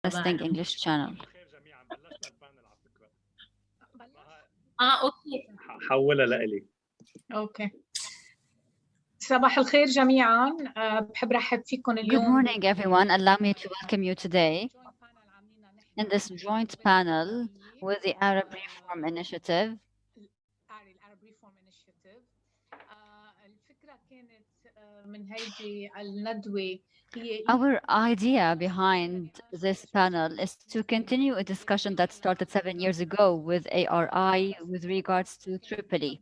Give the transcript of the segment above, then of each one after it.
Broadcasting English channel. اوكي حولها لإلي. اوكي. صباح الخير جميعا. بحب رحب فيكم Good اليوم. morning, everyone. Allow me to welcome you today in this joint panel with the Arab Reform Initiative. العرب ريفورم انيشيتيف. الفكره كانت من هيدي الندوه هي Our idea behind this panel is to continue a discussion that started 7 years ago with ARI with regards to Tripoli.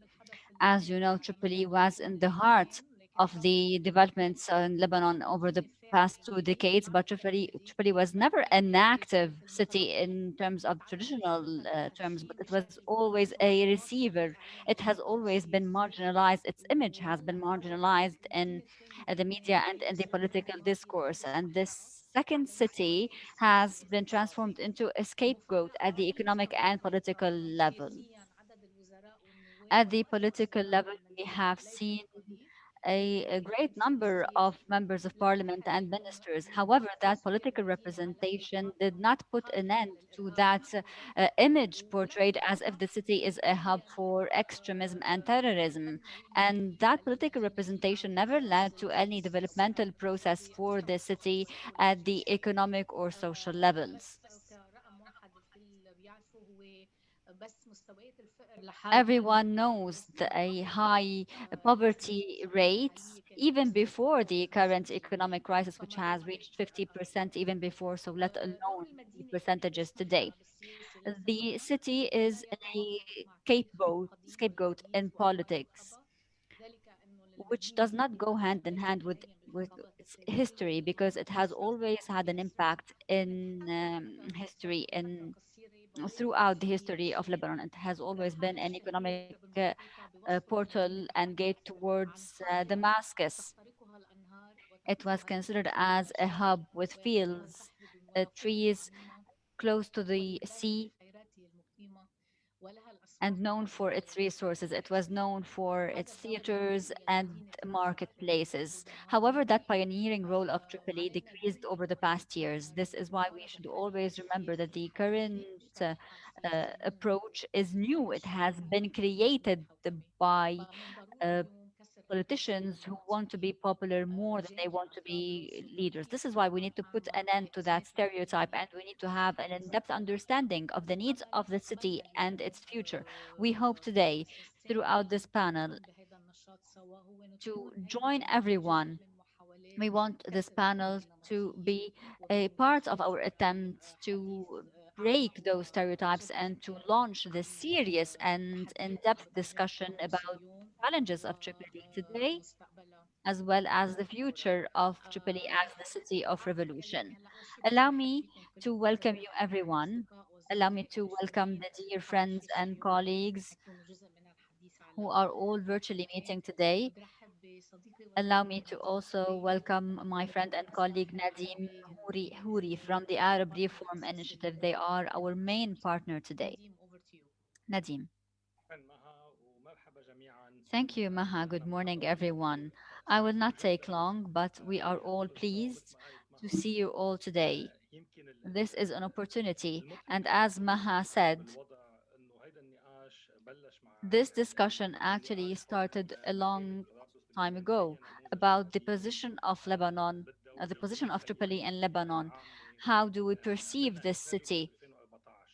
As you know, Tripoli was in the heart of the developments in Lebanon over the past 2 decades, but Tripoli was never an active city in terms of traditional terms, but it was always a receiver. It has always been marginalized. Its image has been marginalized in the media and in the political discourse. And this second city has been transformed into a scapegoat at the economic and political level. At the political level, we have seen a great number of members of parliament and ministers. However, that political representation did not put an end to that image portrayed as if the city is a hub for extremism and terrorism. And that political representation never led to any developmental process for the city at the economic or social levels. Everyone knows a high poverty rates even before the current economic crisis, which has reached 50% even before, so let alone the percentages today. The city is a scapegoat in politics, which does not go hand in hand with its history because it has always had an impact in history in throughout the history of Lebanon. It has always been an economic portal and gate towards Damascus. It was considered as a hub with fields, trees close to the sea, and known for its resources. It was known for its theaters and marketplaces. However, that pioneering role of Tripoli decreased over the past years. This is why we should always remember that the current approach is new. It has been created by uh, politicians who want to be popular more than they want to be leaders. This is why we need to put an end to that stereotype and we need to have an in depth understanding of the needs of the city and its future. We hope today, throughout this panel, to join everyone. We want this panel to be a part of our attempts to break those stereotypes and to launch this serious and in-depth discussion about challenges of Tripoli today, as well as the future of Tripoli as the city of revolution. Allow me to welcome you, everyone. Allow me to welcome the dear friends and colleagues who are all virtually meeting today. Allow me to also welcome my friend and colleague Nadim Houri from the Arab Reform Initiative. They are our main partner today. Nadim. Thank you, Maha. Good morning, everyone. I will not take long, but we are all pleased to see you all today. This is an opportunity, and as Maha said, this discussion actually started a long time ago about the position of Lebanon, the position of Tripoli in Lebanon. How do we perceive this city?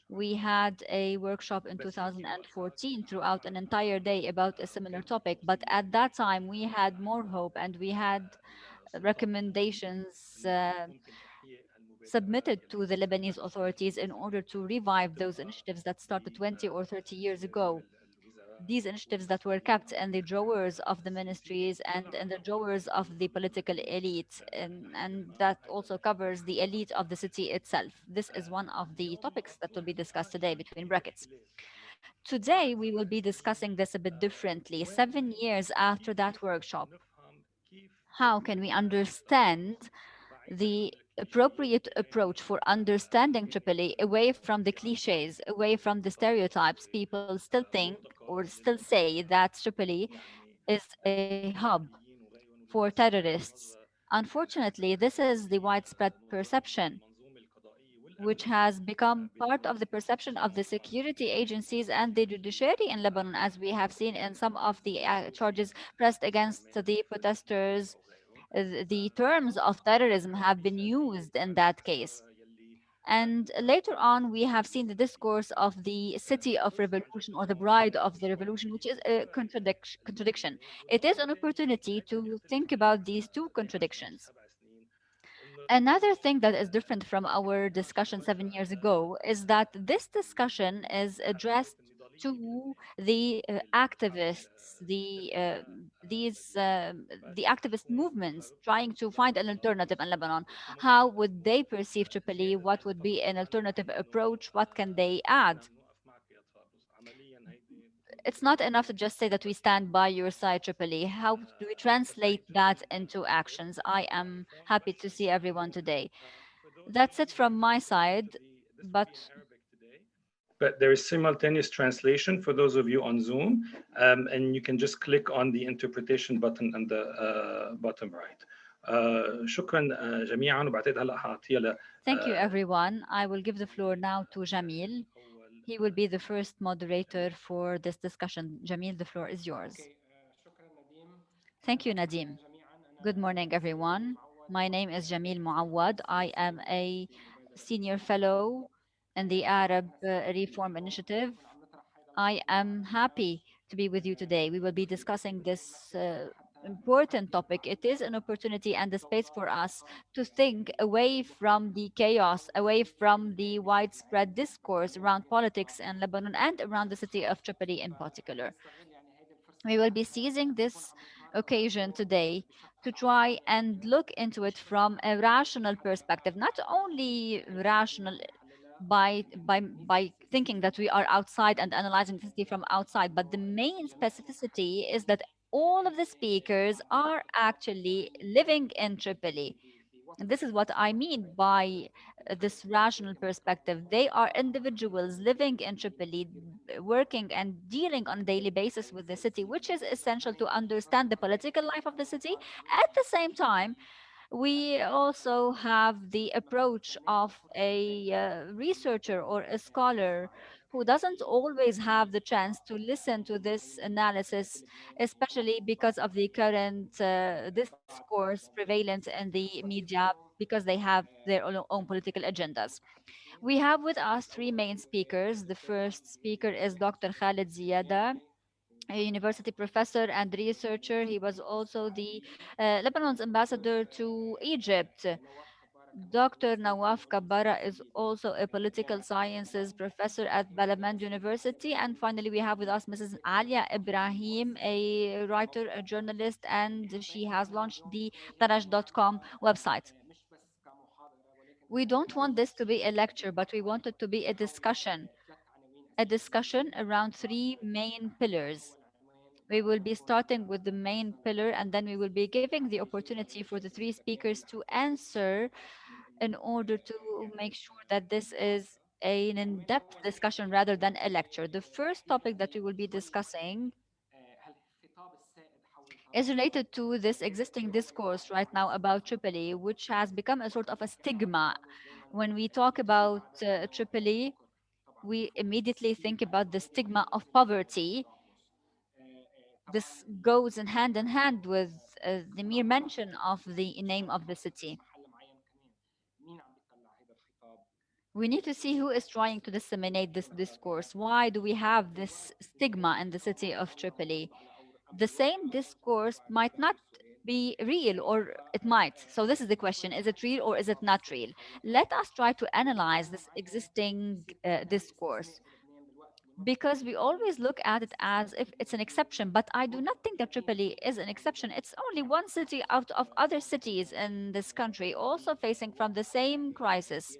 We had a workshop in 2014 throughout an entire day about a similar topic, but at that time we had more hope and we had recommendations submitted to the Lebanese authorities in order to revive those initiatives that started 20 or 30 years ago. These initiatives that were kept in the drawers of the ministries and in the drawers of the political elite, and that also covers the elite of the city itself. This is one of the topics that will be discussed today between brackets. Today, we will be discussing this a bit differently. 7 years after that workshop, how can we understand the appropriate approach for understanding Tripoli away from the cliches, away from the stereotypes? People still think or still say that Tripoli is a hub for terrorists. Unfortunately, this is the widespread perception. which has become part of the perception of the security agencies and the judiciary in Lebanon, as we have seen in some of the charges pressed against the protesters. The terms of terrorism have been used in that case. And later on, we have seen the discourse of the city of revolution or the bride of the revolution, which is a contradiction. It is an opportunity to think about these two contradictions. Another thing that is different from our discussion 7 years ago is that this discussion is addressed to the activists, the activist movements trying to find an alternative in Lebanon. How would they perceive Tripoli? What would be an alternative approach? What can they add? It's not enough to just say that we stand by your side, Tripoli. How do we translate that into actions? I am happy to see everyone today. That's it from my side. But But there is simultaneous translation for those of you on Zoom, and you can just click on the interpretation button on the bottom right. شكرا جميعا وبعتقد هلا حاعطيها ل thank you, everyone. I will give the floor now to Jamil. He will be the first moderator for this discussion. Jamil, the floor is yours. Thank you, Nadim. Good morning, everyone. My name is Jamil Muawad. I am a senior fellow in the Arab Reform Initiative. I am happy to be with you today. We will be discussing this important topic. It is an opportunity and a space for us to think away from the chaos, away from the widespread discourse around politics in Lebanon and around the city of Tripoli in particular. We will be seizing this occasion today to try and look into it from a rational perspective, not only rational by thinking that we are outside and analyzing the city from outside, but the main specificity is that all of the speakers are actually living in Tripoli. And this is what I mean by this rational perspective. They are individuals living in Tripoli, working and dealing on a daily basis with the city, which is essential to understand the political life of the city. At the same time, we also have the approach of a researcher or a scholar who doesn't always have the chance to listen to this analysis, especially because of the current discourse prevalent in the media, because they have their own political agendas. We have with us three main speakers. The first speaker is Dr. Khalid Ziyada, a university professor and researcher. He was also the Lebanon's ambassador to Egypt. Dr. Nawaf Kabara is also a political sciences professor at Balamand University. And finally, we have with us Mrs. Alia Ibrahim, a writer, a journalist, and she has launched the Tarash.com website. We don't want this to be a lecture, but we want it to be a discussion around three main pillars. We will be starting with the main pillar, and then we will be giving the opportunity for the three speakers to answer in order to make sure that this is an in-depth discussion rather than a lecture. The first topic that we will be discussing is related to this existing discourse right now about Tripoli, which has become a sort of a stigma. When we talk about Tripoli, we immediately think about the stigma of poverty. This goes in hand with the mere mention of the name of the city. We need to see who is trying to disseminate this discourse. Why do we have this stigma in the city of Tripoli? The same discourse might not be real, or it might. So, this is the question: is it real or is it not real? Let us try to analyze this existing discourse, because we always look at it as if it's an exception. But I do not think that Tripoli is an exception. It's only one city out of other cities in this country also facing from the same crisis,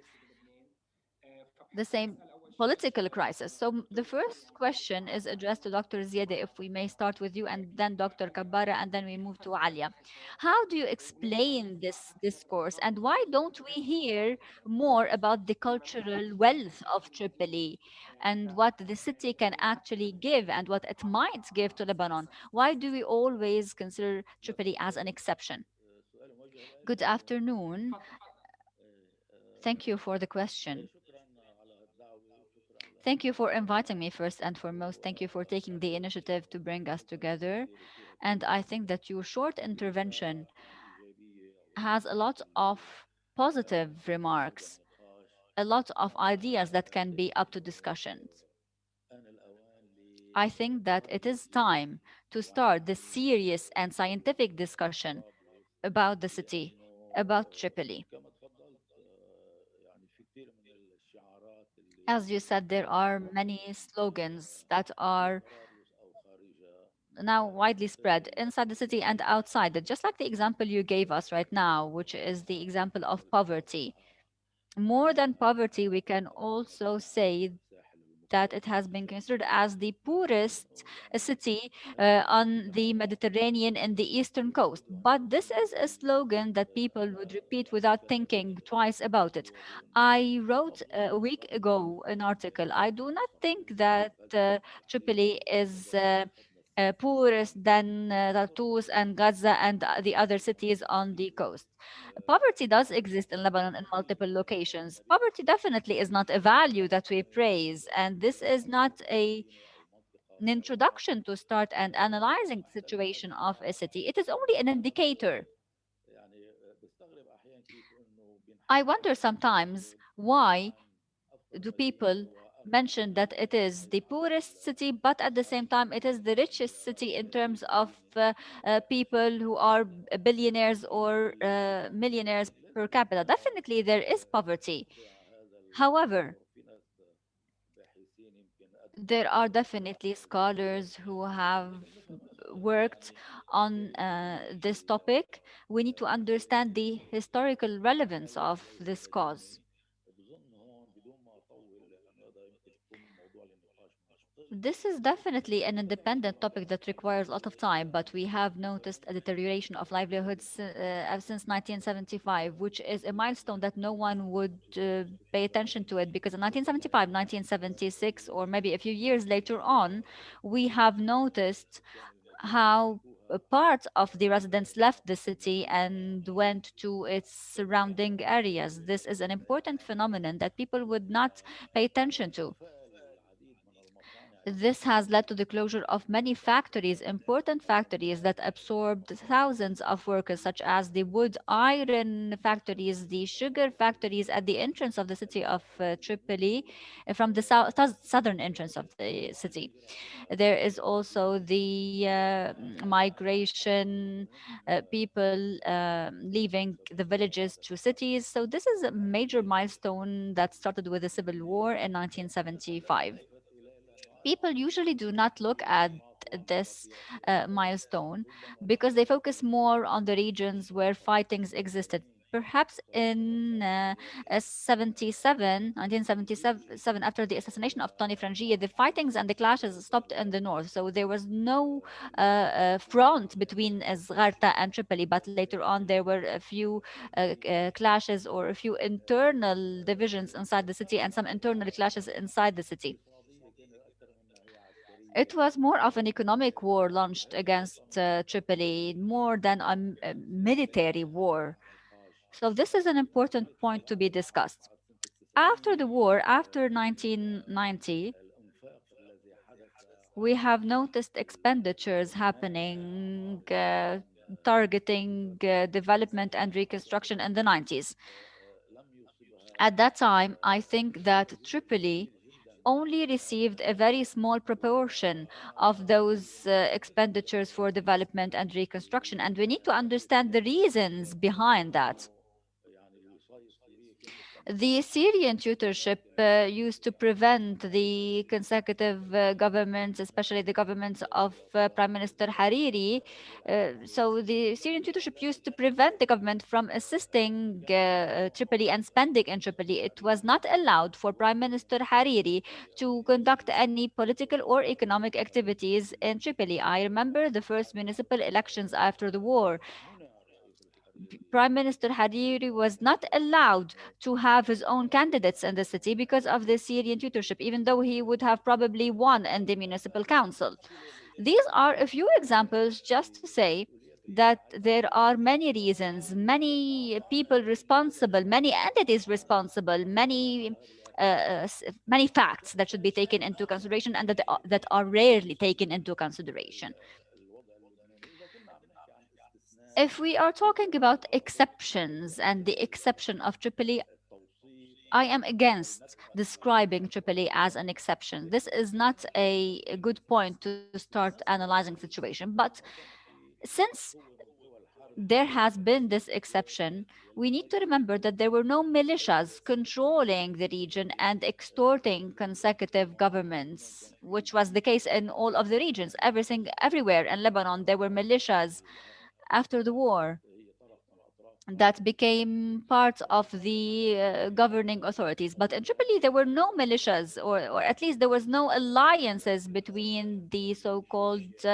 the same political crisis. So the first question is addressed to Dr. Ziade, if we may start with you, and then Dr. Kabara, and then we move to Alia. How do you explain this discourse, and why don't we hear more about the cultural wealth of Tripoli and what the city can actually give and what it might give to Lebanon? Why do we always consider Tripoli as an exception? Good afternoon. Thank you for the question. شكرا على الدعوة وشكرا Thank you for للمقدمة inviting me first and foremost. Thank you for taking the والأسئلة initiative to bring us together. الكثير فيها And I think تطرق that your short intervention للإيجابية أو has a lot of positive remarks, للنقاش a lot of ideas that can be أعتقد up to أنه discussions. آن الأوان I think that it is للتركيز time to start the على serious and scientific discussion طرابلس about the city, لأنه about Tripoli. كما تفضلت يعني في كثير من الشعارات As اللي you said, there are many تردد slogans that في are طرابلس أو خارجها now widely spread تدل inside the city and outside it, just like the example you gave us right now, which is the example of poverty. والفقر More than poverty, we can وضعف also say الساحل that it has المتوسط been considered as the poorest لأنه الآن city on the العالم Mediterranean and the eastern coast. But this is a slogan that people would repeat without سهل thinking twice about it. التوجه I wrote قبل a week ago an article. I do not think الصحفي that التحقيقي Tripoli is أخذنا الصحفي poorer than Tartus and Gaza and the other cities on the التحقيقي coast. Poverty does exist in Lebanon in في multiple locations. المدينة Poverty definitely is not a value that we praise, and this is not المدينة أو an منطقة معينة introduction to start and analyzing the situation احتلال of a city. It is only an indicator. يعني بستغرب أحيانا كيف إنه I بينحكى wonder عن sometimes ترابلس why عن أفضل do مدينة people وأغنى mention that مدينة it is the poorest city, but at the same time, it is the richest city in terms of people who are billionaires or millionaires per capita. Definitely, there is poverty. موضوع هذا However, الموضوع في ناس باحثين يمكن there أدركوا are definitely scholars who have لكن مثلا worked يعني on this topic. We need to understand the historical relevance الحالية of ليس this لديني cause. بظن هون بدون ما أطول لأنه هذا يمكن يكون موضوع للنقاش مستقل This is definitely an independent topic that requires a lot of time, but we have noticed a deterioration of livelihoods since 1975, which is a milestone that no one would pay attention to it because in 1975, 1976, or maybe a few years later on, we have noticed السكان المدينة how تركوها part of the residents left the city and went to its surrounding areas. This is an important phenomenon that people would not pay attention to. وإقفال العديد من المصانع This has الحيوية led to the closure of many factories, important factories that absorbed thousands of workers, such as the wood iron factories, the sugar factories at the entrance of the city of Tripoli, from the southern entrance of the city. There is also the migration, people leaving the villages to cities. So, this is a major milestone that started with the Civil War in 1975. تلفت إلى People أنه usually do not look at المعظم this في التركيا milestone ربما because they تركيا focus more on the regions where fightings existed. Perhaps in السياسي 1977, after the assassination of Tony Frangieh, the fightings and the clashes stopped in the north. So there was no front between Zgharta and Tripoli, but later on there were a few clashes or a few internal divisions inside the city and some internal clashes inside the city. اقتصادية كانت أكثر مما هي It عسكرية was more of an economic war launched هذه against النقطة Tripoli, more than a military war. النقاش So, this is an important point to be discussed. بعد سنة After the التسعينية war, after ومن 1990, الإنفاق الذي حدث we have noticed expenditures المانع happening من targeting development and reconstruction in the 90s. لم يصبها At that time, I think that جزء Tripoli صغير جدا only received a very small proportion of those expenditures for development and reconstruction. And we need to understand the reasons behind that. لأنه يعني الوصاية السورية كانت The تنص Syrian على tutorship used to التوسع prevent the consecutive governments, especially the governments of Prime Minister Hariri. So the Syrian tutorship used to prevent the government from assisting Tripoli and spending in Tripoli. It was not allowed for Prime Minister Hariri to conduct any political or economic activities in Tripoli. I remember the first municipal elections after the war. منع الرئيس الحريري Prime Minister Hariri was not allowed to have his own candidates in the city because of the Syrian tutorship, even though he would have probably won in the municipal council. These are a few examples just to say that there are many reasons, many people responsible, many entities responsible, many facts that should be taken into consideration and that are rarely taken into consideration. الوضع اللبناني إذا كنا عم نحكي عن استثناء If we are talking about exceptions and the exception of Tripoli, التوصيف I am against نكهة describing Tripoli as an exception. This is not a good point to start analyzing situation. But خاصة في since القوى الحرجة there has been this exception, we need to remember that there were no militias controlling the region and extorting consecutive governments, which was the case in all of the regions. Everything, everywhere in Lebanon, there were militias after the war هي طرف من الأطراف that became part of the governing authorities. But in Tripoli, there were no militias, or at least there was no alliances between the so-called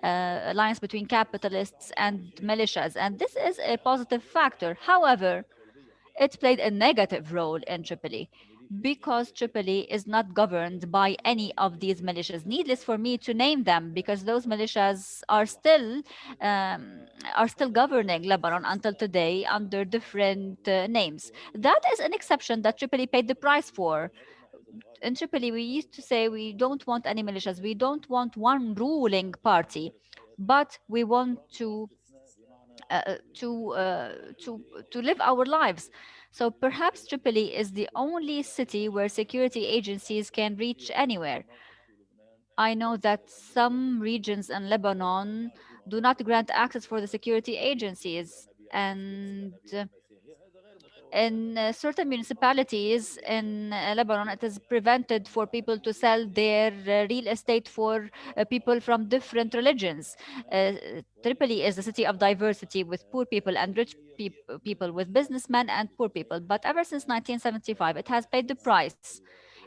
alliance between capitalists and militias. And this is a positive factor. However, it played a negative role in Tripoli because Tripoli is not governed by any of these militias. Needless for me to name them because those militias are still governing Lebanon until today under different names. That is an exception that Tripoli paid the price for. In Tripoli, we used to say we don't want any militias, we don't want one ruling party, but we want uh, to uh, to to live our lives. So perhaps Tripoli is the only city where security agencies can reach anywhere. I know that some regions in Lebanon do not grant access for the security agencies, and in certain municipalities in Lebanon, it is prevented for people to sell their real estate for people from different religions. Tripoli is a city of diversity with poor people and rich people, with businessmen and poor people. But ever since 1975, it has paid the price.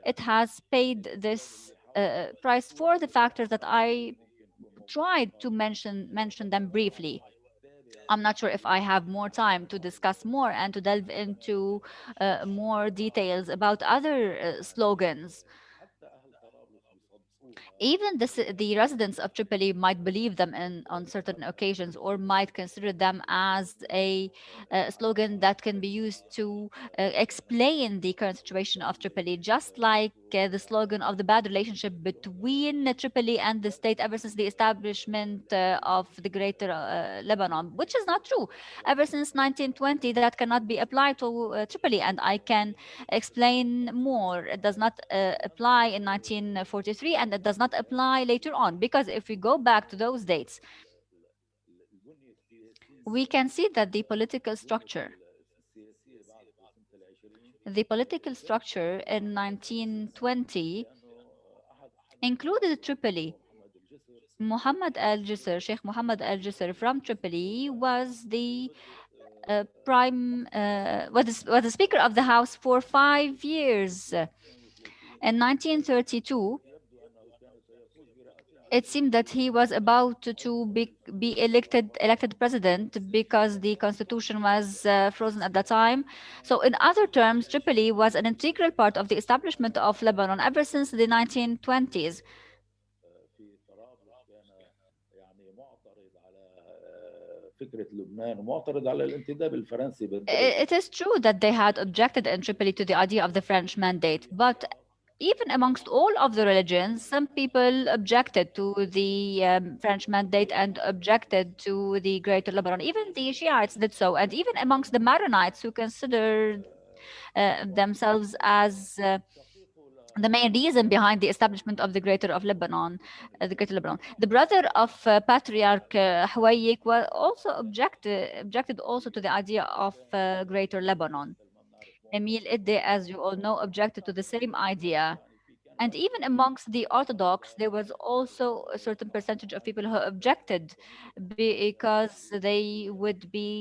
It has paid this price for the factors that I tried to mention them briefly. I'm not sure if I have more time to discuss more and to delve into more details about other slogans. حتى أهل طرابلس بيصدقوها Even the residents of Tripoli might believe them on certain occasions or might consider them as a slogan that can be used to explain the current situation of Tripoli, just like the slogan of the bad relationship between Tripoli and the state ever since the establishment of the greater Lebanon, which is not true. Ever since 1920, that cannot be applied to Tripoli, and I can explain more. It does not apply in 1943 and it does not apply later on, because if we go back to those dates, البنية we السياسية can see that the political البنية structure السياسية بعد في سنة العشرين the political structure in أسسها 1920 لأنه أحد included الرؤساء اللي Tripoli. هو محمد الجسر Muhammad al-Jisr, Sheikh Muhammad al-Jisr from Tripoli was the يوجه was the Speaker of the House for 5 years. In 1932 1932, يبدو أنه كان سيفوز برئاسة على it الإطلاق seemed that he was about to be elected president because the constitution was frozen at that time. So, in other terms, Tripoli was an integral part of the establishment of Lebanon ever since the 1920s. في طرابلس كان يعني معترض على فكرة لبنان ومعترض على الانتداب الفرنسي بالدول It is true that they had objected in Tripoli to the idea of the French mandate, but even amongst all of the religions, some people objected to the French mandate and objected to the Greater Lebanon. Even the Shiites did so, and even amongst the Maronites, who considered themselves as شقيقه the main reason behind the establishment of the the Greater Lebanon. The brother of Patriarch Huwayik also objected also to the idea of Greater Lebanon. سلمان نعرف Emil معظم Idde, as you all know, objected to the same idea. And even amongst the Orthodox, there was also a certain percentage of people who objected because they would be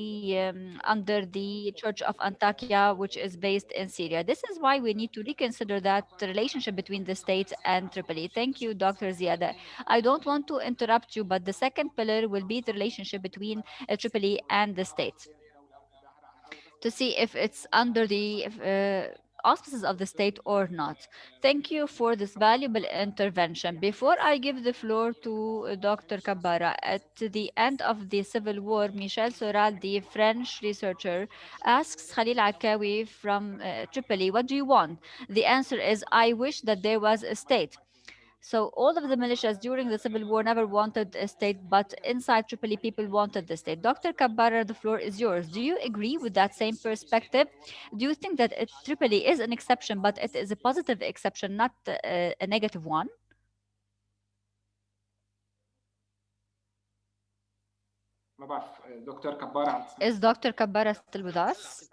under the Church of Antakya, which is based in Syria. This is why we need to reconsider that relationship between the state and Tripoli. Thank you, Dr. Ziada. I don't want to interrupt you, but the second pillar will be the relationship between Tripoli and the state, to see if it's under the auspices of the state or not. Thank you for this valuable intervention. Before I give the floor to Dr. Kabara, at the end of the Civil War, Michel Soral, the French researcher, asks Khalil Akawi from Tripoli, what do you want? The answer is, I wish that there was a state. So all of the militias during the civil war never wanted a state, but inside Tripoli, people wanted the state. Dr. Kabbara, the floor is yours. Do you agree with that same perspective? Do you think that Tripoli is an exception, but it is a positive exception, not a negative one? Is Dr. Kabbara still with us?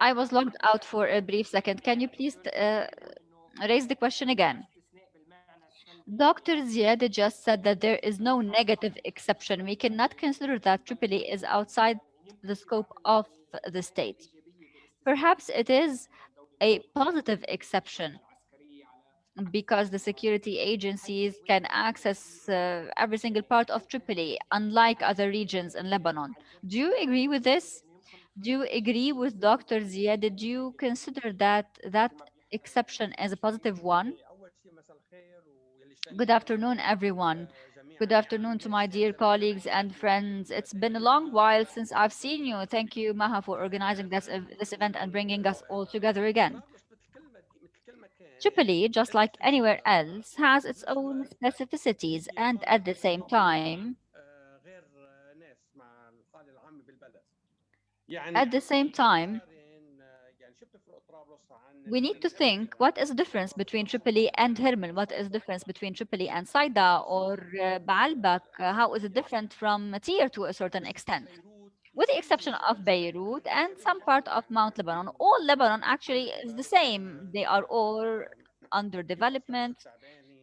I was logged out for a brief second. Can you please raise the question again? Dr. Ziad just said that there is no negative exception. We cannot consider that Tripoli is outside the scope of the state. Perhaps it is a positive exception because the security agencies can access every single part of Tripoli, unlike other regions in Lebanon. Do you agree with this? Do you agree with Dr. Ziad? Did you consider that exception as a positive one? Good afternoon, everyone. Good afternoon to my dear colleagues and friends. It's been a long while since I've seen you. Thank you, Maha, for organizing this event and bringing us all together again. Tripoli, just like anywhere else, has its own specificities, and at the same time, we need to think what is the difference between Tripoli and Hermel? What is the difference between Tripoli and Saida or Baalbek? How is it different from Tyre to a certain extent? With the exception of Beirut and some part of Mount Lebanon, all Lebanon actually is the same. They are all under development.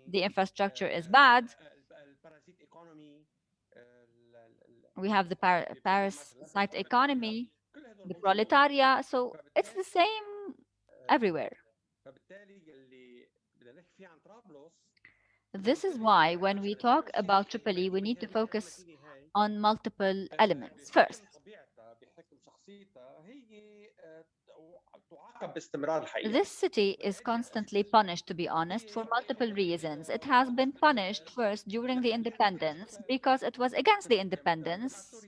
The infrastructure is bad. We have the parasite economy, the proletariat. So it's the same everywhere. This is why when we talk about Tripoli, we need to focus on multiple elements. First, this city is constantly punished, to be honest, for multiple reasons. It has been punished first during the independence because it was against the independence.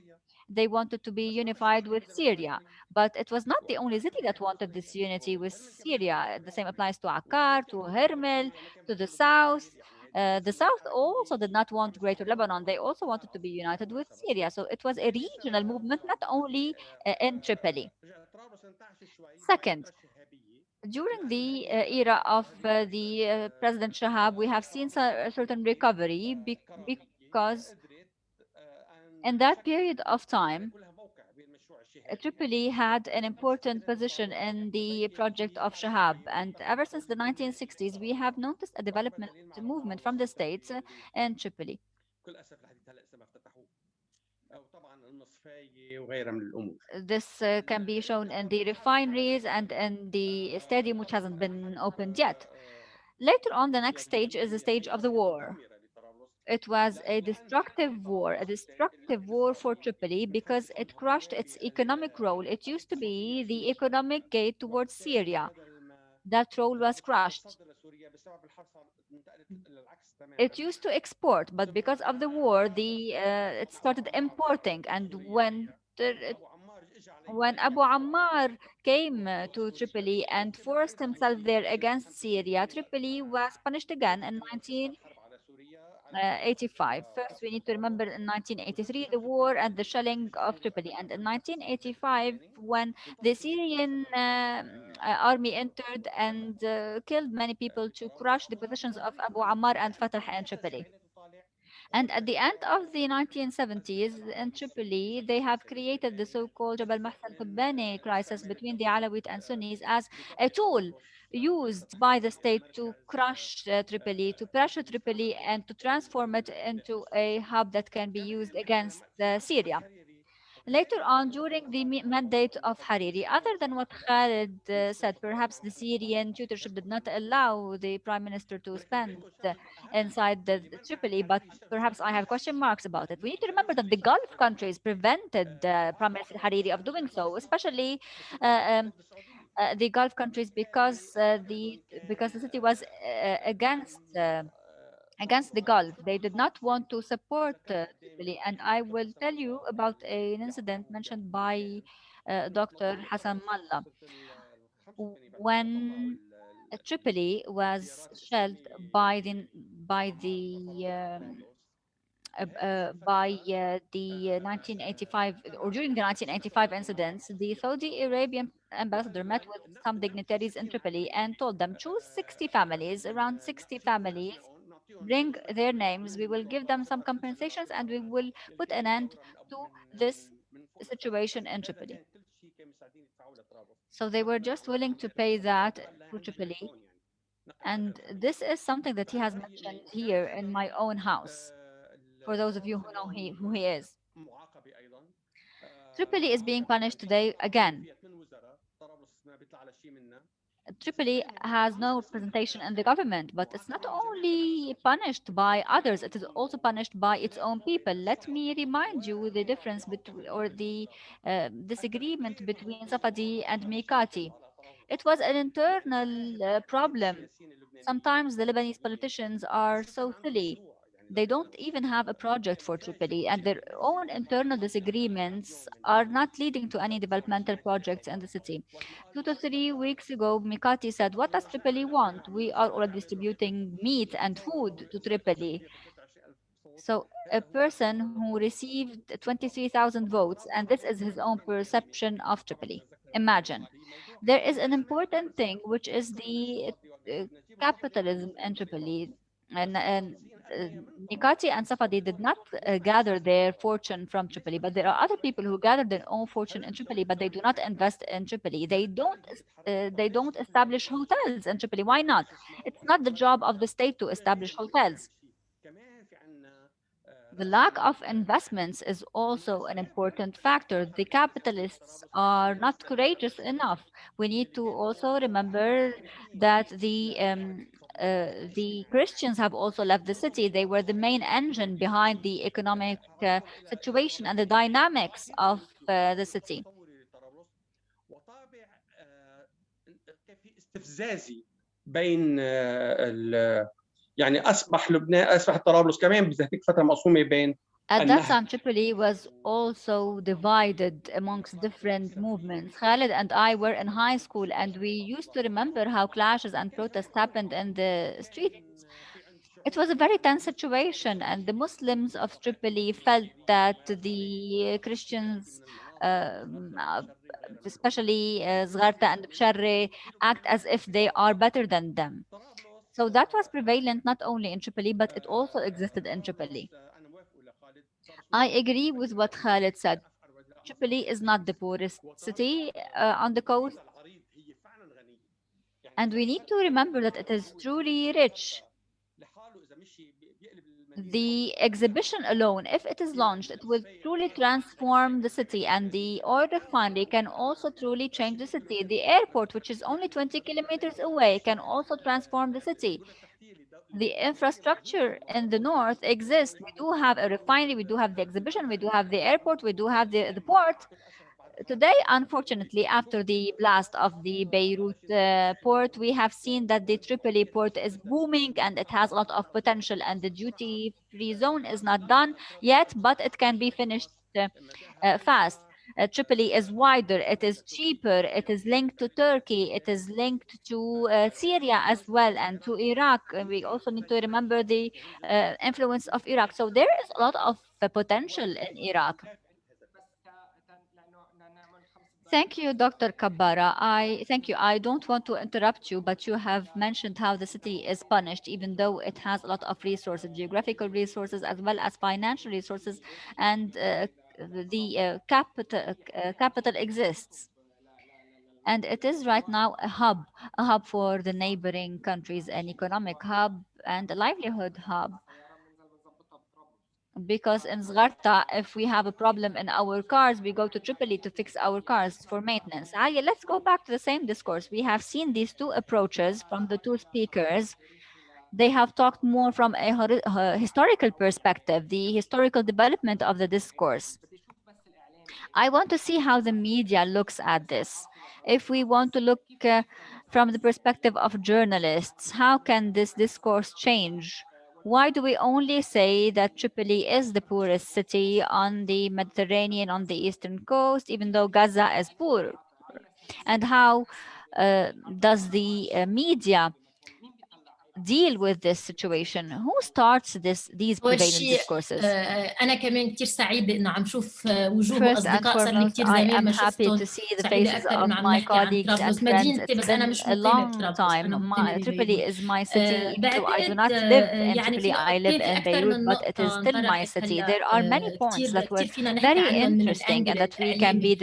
They wanted to be unified with Syria, but it was not the only city that wanted this unity with Syria. The same applies to Akkar, to Hermel, to the south. The south also did not want Greater Lebanon. They also wanted to be united with Syria. So it was a regional movement, not only in Tripoli. Second, during the era of the President Shahab, we have seen a certain recovery because in that period of time, Tripoli had an important position in the project of Shahab. And ever since the 1960s, we have noticed a development movement from the states in Tripoli. This can be shown in the refineries and in the stadium, which hasn't been opened yet. Later on, the next stage is the stage of the war. It was a destructive war for Tripoli because it crushed its economic role. It used to be the economic gate towards Syria. That role was crushed. It used to export, but because of the war, it started importing. And when Abu Ammar came to Tripoli and forced himself there against Syria, Tripoli was punished again in 1985. First, we need to remember in 1983 the war and the shelling of Tripoli, and in 1985 when the Syrian army entered and killed many people to crush the positions of Abu Ammar and Fatah in Tripoli. And at the end of the 1970s in Tripoli, they have created the so-called Jabal Mahsan Kubbani crisis between the Alawite and Sunnis as a tool used by the state to crush Tripoli, to pressure Tripoli, and to transform it into a hub that can be used against Syria. Later on, during the mandate of Hariri, other than what Khalid said, perhaps the Syrian tutorship did not allow the prime minister to spend inside the Tripoli, but perhaps I have question marks about it. We need to remember that the Gulf countries prevented Prime Minister Hariri of doing so, especially uh, um, the Gulf countries, because the city was against the Gulf. They did not want to support Tripoli. And I will tell you about an incident mentioned by Dr. Hassan Malla. When Tripoli was shelled by the 1985 or during the 1985 incidents, the Saudi Arabian ambassador met with some dignitaries in Tripoli and told them, choose 60 families, around 60 families, bring their names, we will give them some compensations, and we will put an end to this situation in Tripoli. So they were just willing to pay that to Tripoli. And this is something that he has mentioned here in my own house, for those of you who know who he is. Tripoli is being punished today again. Tripoli has no representation in the government, but it's not only punished by others, it is also punished by its own people. Let me remind you the difference between, or the disagreement between Safadi and Mikati. It was an internal problem. Sometimes the Lebanese politicians are so silly. They don't even have a project for Tripoli, and their own internal disagreements are not leading to any developmental projects in the city. 2 to 3 weeks ago, Mikati said, what does Tripoli want? We are already distributing meat and food to Tripoli. So a person who received 23,000 votes, and this is his own perception of Tripoli. Imagine. There is an important thing, which is the uh, capitalism in Tripoli. And Nikati and Safadi did not gather their fortune from Tripoli, but there are other people who gather their own fortune in Tripoli, but they do not invest in Tripoli. They don't establish hotels in Tripoli. Why not? It's not the job of the state to establish hotels. The lack of investments is also an important factor. The capitalists are not courageous enough. We need to also remember that the Christians have also left the city. They were the main engine behind the economic situation and the dynamics of the city. بين يعني اصبح طرابلس كمان بهذيك الفتره مقسومه بين At that النهب. time, Tripoli was also divided amongst different movements. Khalid and I were in high school, and we used to remember how clashes and protests happened in the streets. It was a very tense situation, and the Muslims of Tripoli felt that the Christians, um, uh, especially Zgharta and Bsharre, act as if they are better than them. So that was prevalent not only in Tripoli, but it also existed in Tripoli. I agree with what Khalid said. Tripoli is not the poorest city on the coast, and we need to remember that it is truly rich. The exhibition alone, if it is launched, it will truly transform the city, and the oil refinery can also truly change the city. The airport, which is only 20 kilometers away, can also transform the city. The infrastructure in the north exists. We do have a refinery, we do have the exhibition, we do have the airport, we do have the port. Today, unfortunately, after the blast of the Beirut port, we have seen that the Tripoli port is booming and it has a lot of potential, and the duty free zone is not done yet, but it can be finished fast. Tripoli is wider, it is cheaper, it is linked to Turkey, it is linked to Syria as well, and to Iraq. And we also need to remember the influence of Iraq. So there is a lot of potential in Iraq. Thank you, Dr. Kabbara. I thank you. I don't want to interrupt you, but you have mentioned how the city is punished, even though it has a lot of resources, geographical resources, as well as financial resources, and the capital exists. And it is right now a hub for the neighboring countries, an economic hub and a livelihood hub. Because in Zgharta, if we have a problem in our cars, we go to Tripoli to fix our cars for maintenance. Let's go back to the same discourse. We have seen these two approaches from the two speakers. They have talked more from a historical perspective, the historical development of the discourse. I want to see how the media looks at this. If we want to look from the perspective of journalists, how can this discourse change? Why do we only say that Tripoli is the poorest city on the Mediterranean, on the eastern coast, even though Gaza is poor? And how does the media deal with this situation? Who starts these أول prevalent شيء discourses? أنا كمان كتير سعيدة إنه عم شوف وجوه First and أصدقاء صار لي foremost, كتير I زمان am ما happy شفتهم. to see the سعيدة faces أكثر of إنه عم my نحكي عن colleagues and طرابلس friends. مدينتي، It's بس أنا been مش a مقيمة long بطرابلس، time. أنا مقيمة Tripoli ببيروت. is my city, even though I do بعتقد not live in يعني Tripoli. I live كان في in أكثر Beirut, من but it is نقطة still my انطرحت city. هلا There are many points that were كتير فينا نحكي very عنهم من interesting and الأنجل that we can الإعلامي.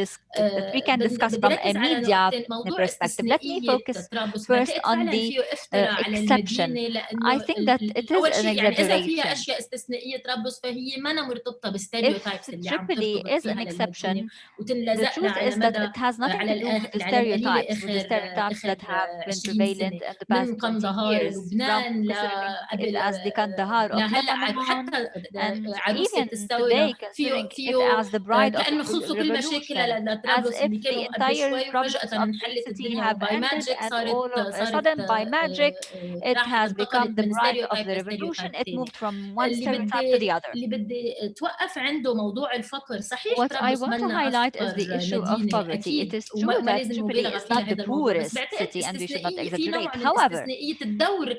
discuss بدي from a ركز على media نقطتين. موضوع perspective. Let me استثنائية focus طرابلس first بعتقد on فعلا the فيه افتراء على exception. المدينة، لأنه I think that it is أول an شيء يعني إذا فيها exaggeration. أشياء استثنائية طرابلس فهي ما مرتبطة If بالستيريوتايبس اللي عم Tripoli ترتبط is فيها an exception, للمدينة the وتنلزق لها truth على is that مدى it has nothing to do with the على القليلة stereotypes that have been 20 prevalent سنة in the past من 20 قندهار years, from لبنان considering it قبل as the Kandahar of لهلا، Lebanon, وحتى and عروسة even الثورة today considering it فيه as the bride of كأنه خلصوا كل مشاكلها revolution, as لطرابلس if اللي the كانوا قبل entire شوي، problems وفجأة of the انحلت city الدنيا have وباي ended, ماجيك and all of a صارت sudden by magic it راحت has become انتقلت the من bride of ستيريوتايب the revolution. لستيريوتايب It ثاني. moved from one stereotype to the other. اللي بدي توقف عنده موضوع الفقر. صحيح What I طرابلس want to منا highlight is أفقر the issue of مدينة poverty. It أكيد، is true وما that لازم Tripoli مبالغة is فينا not the هذا الموضوع، بس poorest بعتقد city and we should not استثنائية، في نوع exaggerate. من However, الاستثنائية الدور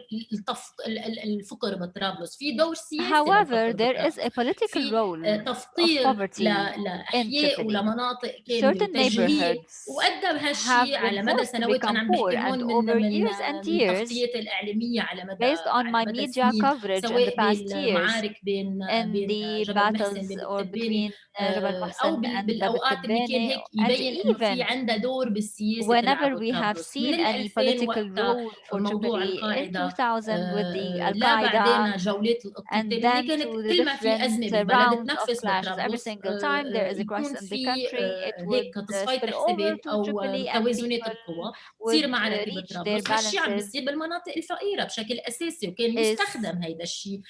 الفقر بطرابلس، في دور سياسي للفقر there is بطرابلس، a political في role of تفطير poverty in لأحياء Tripoli. ولمناطق كاملة Certain وتجهيل، neighborhoods وأدى have بهالشيء been على مدى forced to سنوات. أنا become عم poor, بحكي and هون over من years and من years, التغطيات الإعلامية based on my على مدى media سنين، coverage in the سواء past years بالمعارك بين in the جبل محسن battles بين or التباني، between Jabal أو Mohsen and Bab بالأوقات اللي كان التباني, هيك and يبين إنه في even عندها دور بالسياسة whenever تلعبه we have طرابلس. من seen any 2000 political وقتها role for موضوع Tripoli in القاعدة 2000 with the Al لا Qaeda, بعدين جولات and الاقتتال اللي then كانت to the كل ما في different أزمة بالبلد rounds of تنفس clashes. Every بطرابلس single time there is a يكون crisis in the في country, it would هيك تصفية spill over الحسابات to أو Tripoli and توازنات people القوى، would تصير معركة reach their بطرابلس. وهالشيء عم balances بيصير بالمناطق الفقيرة بشكل أساسي، وكان is يستخدم هيدا الشيء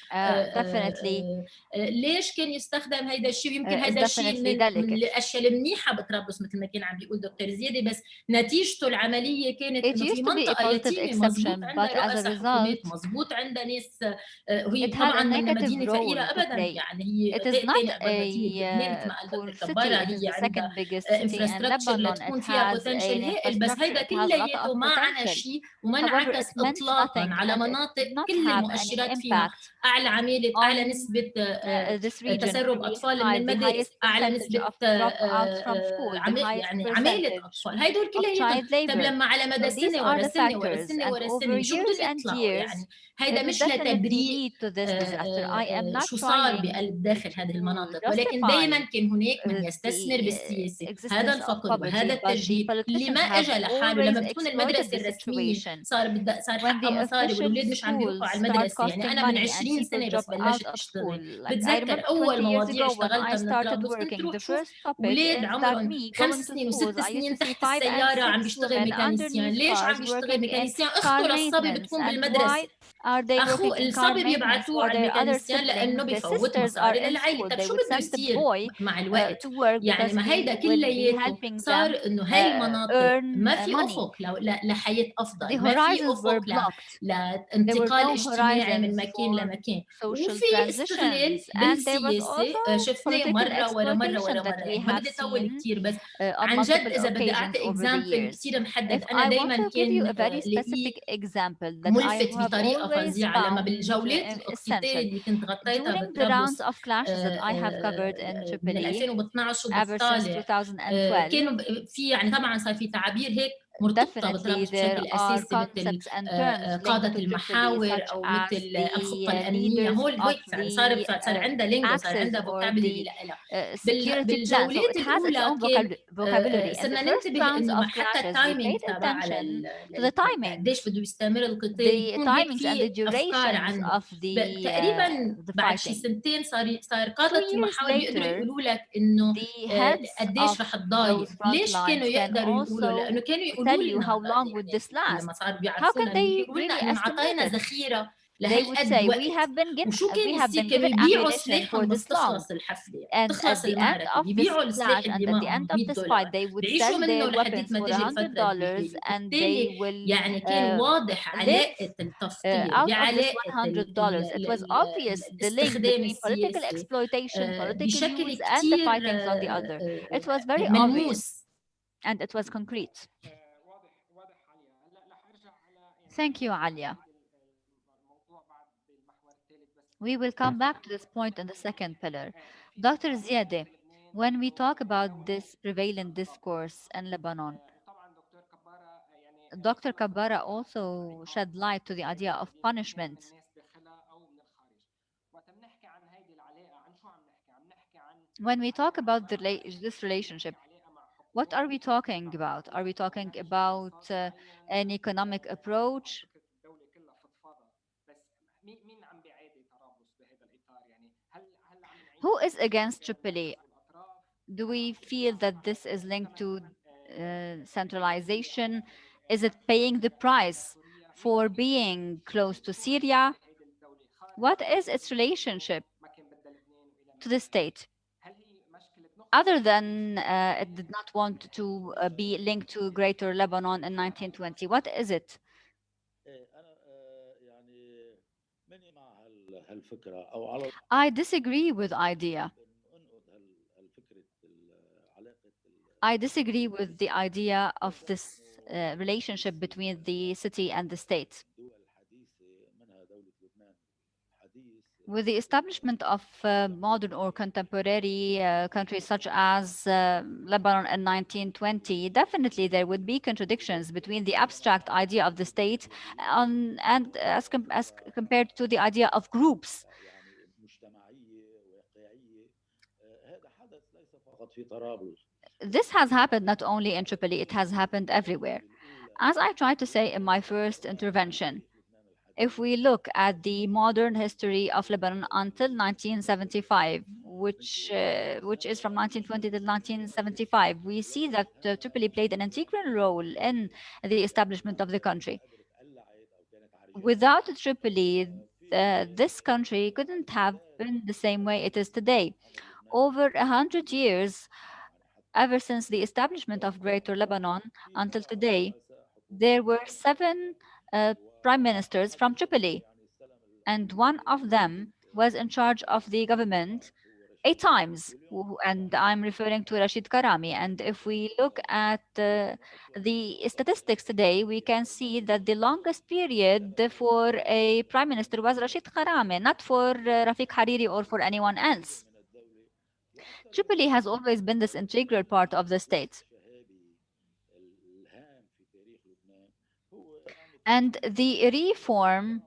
definitely ليش كان يستخدم هيدا الشيء؟ ويمكن هيدا الشيء من delicate. الأشياء المنيحة بطرابلس مثل ما كان عم بيقول دكتور زيادة، بس نتيجته العملية كانت It إنه used في to be a منطقة positive يتيمة مزبوط exception, عندها but as a رؤساء حكومات، result, مزبوط عندها ناس وهي it had طبعا a من negative مدينة فقيرة role to أبدا، play. يعني هي It is غير not تاني قبل مدينة لبنان مثل ما قال poor دكتور city. كبارة، It is هي the second عندها biggest city in انفراستراكشر Lebanon. It لتكون فيها has بوتنشل an هائل، بس infrastructure. هيدا It has a lot كلياته of ما عنا potential. شيء وما However, انعكس it meant إطلاقا nothing على and it مناطق did not كل have any المؤشرات فيها impact أعلى on نسبة this region where تسرب we أطفال من had the المدارس، highest أعلى percentage نسبة of dropouts from school, the highest يعني عمالة percentage أطفال، هيدول of كلياتهم. child طب labor. لما على مدى So these سنة are ورا the سنة ورا factors, سنة and ورا over سنة شو years بدهم and يطلعوا؟ years, يعني it هيدا would مش definitely لتبرير lead to this disaster. I am not شو صار trying داخل هذه to المناطق، ولكن justify دائما كان هناك من يستثمر the بالسياسة هذا existence of الفقر وهذا poverty, but the التجهيل اللي ما politicians have اجى لحاله. always لما بتكون exploited المدرسة the الرسمية situation. صار When حقها the مصاري official والأولاد مش عم بيروحوا schools على start المدرسة. يعني costing أنا من money and 20 people سنة drop بس out بلشت of school, أشتغل، like I بتذكر remember أول 20 years مواضيع ago when I اشتغلتها من started طرابلس كنت working, روح the شوف first topic أولاد is that عمرهم me 5 going to سنين schools, و6 I used to سنين see تحت 5 and السيارة عم 6 بيشتغل women ميكانيسيان. underneath ليش عم cars بيشتغل working in ميكانيسيان؟ car أخته للصبي maintenance. بتكون And بالمدرسة، why are they أخو working in car الصبي maintenance بيبعتوه while على their other الميكانيسيان لأنه siblings, the بفوت sisters, are مصاري in للعيلة. school? طب They شو would بده send the يصير boy مع الوقت؟ to work يعني because ما he هيدا will be كلياته helping صار them إنه هاي المناطق earn ما في money. أفق لحياة The أفضل، ما في horizons were أفق blocked. There were لانتقال no اجتماعي من horizons مكان for لمكان، social وفي استغلال transitions, and there was بالسياسة also شفناه political مرة ورا مرة exploitation ورا that مرة. we يعني ما have بدي أطول seen كتير، بس on عن جد multiple إذا بدي occasions أعطي over the إكزامبل years. كتير محدد، If أنا I want دايما to give you كان a very لقيه specific example that I ملفت have بطريقة always فظيعة لما found بالجولات الاقتتال essential اللي كنت غطيتها during the rounds بطرابلس of clashes that I have covered in من Tripoli 2012 ever since وبالطالع 2012, كانوا في يعني طبعا صار في تعابير هيك مرتبطة definitely بطرابلس there بشكل are أساسي، مثل concepts and terms linked قادة to Tripoli, المحاور such أو as مثل الخطة the الأمنية. leaders هول of يعني صار the صار عندها لينجو، صار axis عندها or فوكابلري the لها. security plan. So بالجولات it has its الأولى own كان vocabulary. In the صرنا first ننتبه rounds إنه of حتى clashes, we التايمينج paid تبع attention to the قديش timings, بده يستمر القتال، the يكون هيك timings and the في أفكار durations عنده. of تقريبا the بعد شي fighting. سنتين صار Two قادة years المحاور بيقدروا later, يقولوا لك إنه the heads قديش of رح تضايق. those front ليش كانوا lines can يقدروا يقولوا؟ لأنه also كانوا tell يقولوا you لنا how long would يعني this last. لما صاروا How can بيعرفونا إنه they يقولوا لنا really إنه estimate انعطينا it? ذخيرة They would لهالقد say we وقت. have وشو كان been يصير؟ كانوا given يبيعوا ammunition for سلاحهم بس this long. تخلص الحفلة، And at تخلص the end المعركة، of this بيبيعوا السلاح clash and اللي at the معهم end of this fight, $100، they would بيعيشوا sell منه their لحديت weapons ما for تجي الفترة $100 الجاية. and they وبالتالي will يعني كان واضح live علاقة التفكير out of this بعلاقة $100. It was obvious the link الاستخدام between political السياسي exploitation, political بشكل use, and the كتير fightings on the other. It was very obvious ملموس. and it was concrete. واضح عليا. هلا رح ارجع على يعني Thank you, Alia. الموضوع بعد بالمحور الثالث، بس We will come back to this point in the second pillar. Dr. Ziadeh, when we talk about this prevalent discourse in Lebanon, طبعا دكتور كبارة يعني Dr. Kabara also shed light to the idea of punishment. الناس داخلها او من الخارج. وقت بنحكي عن هيدي العلاقة، عن شو عم نحكي؟ عم نحكي عن When we talk about this relationship, what are we talking about? Are we talking about an economic approach? فكرة الدولة كلها فضفاضة، بس مين عم بيعادي طرابلس بهذا الإطار؟ يعني هل عم نعيش Who is against بين Tripoli? الناس والأطراف؟ Do we feel that this is linked to centralization? Is it paying the price for being close to Syria? What is its relationship to the state? Other than it did not want to be linked to Greater Lebanon in 1920, what is it? أنا يعني ماني مع هالفكرة أو على I disagree with idea. انقد هالفكرة علاقة I disagree with the idea of this relationship between the city and the state. الدول الحديثة منها دولة لبنان الحديث. With the establishment of modern or contemporary countries such as Lebanon in 1920, definitely there would be contradictions between the abstract idea of the state and as compared to the idea of groups. يعني مجتمعية واقعية. هذا حدث ليس فقط في طرابلس. This has happened not only in Tripoli, it has happened everywhere. As I tried to say in my first intervention, if we look at the modern history of Lebanon until 1975, which is from 1920 to 1975, we see that Tripoli played an integral role in the establishment of the country. Without Tripoli, this country couldn't have been the same way it is today. Over 100 years, ever since the establishment of Greater Lebanon until today, there were 7 prime ministers from Tripoli, and one of them was in charge of the government 8 times, and I'm referring to Rashid Karami. And if we look at the statistics today, we can see that the longest period for a prime minister was Rashid Karami, not for Rafiq Hariri or for anyone else. Tripoli has always been this integral part of the state. And the reform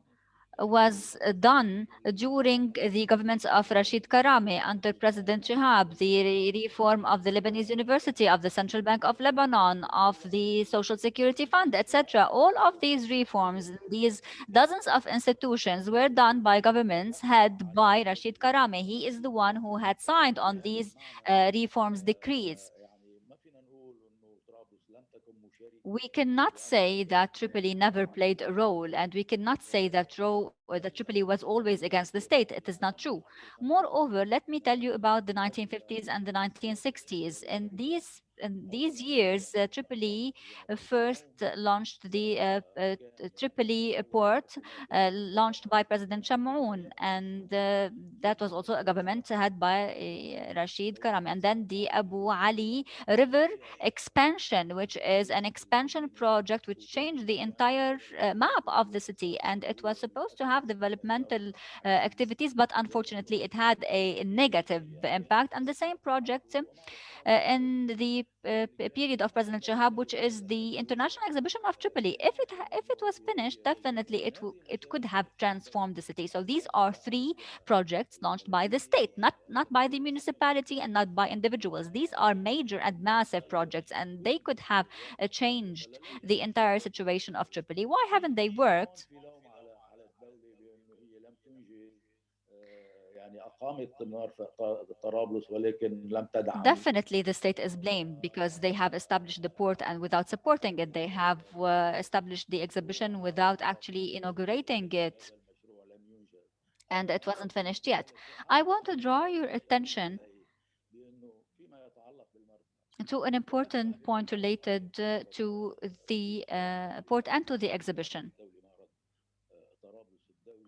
was done during the governments of Rashid Karami under President Shihab, the reform of the Lebanese University, of the Central Bank of Lebanon, of the Social Security Fund, etc. All of these reforms, these dozens of institutions were done by governments headed by Rashid Karami. He is the one who had signed on these reforms decrees. We cannot say that Tripoli never played a role, and we cannot say that Tripoli was always against the state. It is not true. Moreover, let me tell you about the 1950s and the 1960s. In these years, Tripoli first launched the Tripoli Port, launched by President Chamoun, and that was also a government headed by Rashid Karami. And then the Abu Ali River expansion, which is an expansion project which changed the entire map of the city, and it was supposed to have developmental activities, but unfortunately it had a negative impact. And the same project in the period of President Shahab, which is the International Exhibition of Tripoli. If it was finished, definitely it could have transformed the city. So these are three projects launched by the state, not by the municipality and not by individuals. These are major and massive projects, and they could have changed the entire situation of Tripoli. Why haven't they طبعا worked? في لوم على الدوله بانه هي لم تنجز، يعني اقامت مرفأ طرابلس ولكن لم تدعم. Definitely, the state is blamed because they have established the port and without supporting it, they have established the exhibition without actually inaugurating it, هذا المشروع لم ينجز. and it ايضا wasn't finished yet. هذا I اعاد want to draw your attention اليه بانه فيما يتعلق بالمرفأ to an important point related to the port and to the exhibition. الدولي معرض طرابلس الدولي،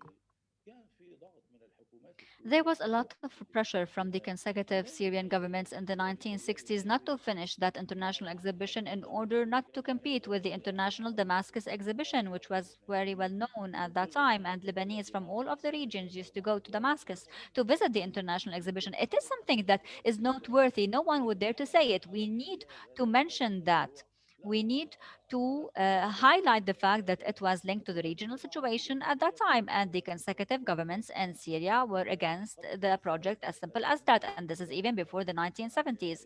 كان في ضغط من الحكومات There was السورية a lot of pressure from the consecutive Syrian governments in the 1960s not to finish that international exhibition in order not to compete with the international Damascus exhibition, which was very well known at that time. And Lebanese from all of the regions used to go to Damascus to visit the international exhibition. It is something that is noteworthy. No one would dare to say it. We need to mention that. We need to highlight the fact that it was linked to the regional situation at that time, and the consecutive governments in Syria were against the project, as simple as that. And this is even before the 1970s.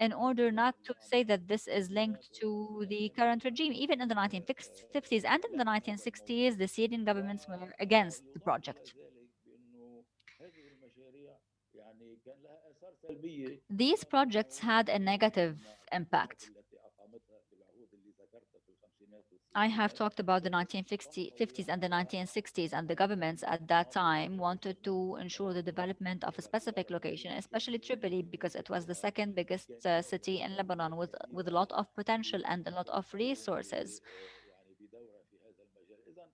In order not to say that this is linked to the current regime, even in the 1950s and in the 1960s, the Syrian governments were against the ويضاف الى project. ذلك بانه هذه المشاريع يعني كان لها اثار سلبيه، These projects خاصه had a negative ان الحكومات impact. التي اقامتها في العهود اللي ذكرتها في الخمسينات I have والستينات talked about the تنطوي 1950s and the على 1960s, and the governments at تنظيم that مناطق time wanted to ensure the development of a specific location, especially Tripoli, because it was the second biggest city in Lebanon with a lot of potential and a lot of resources. يعني بدوره في هذا المجال. اذا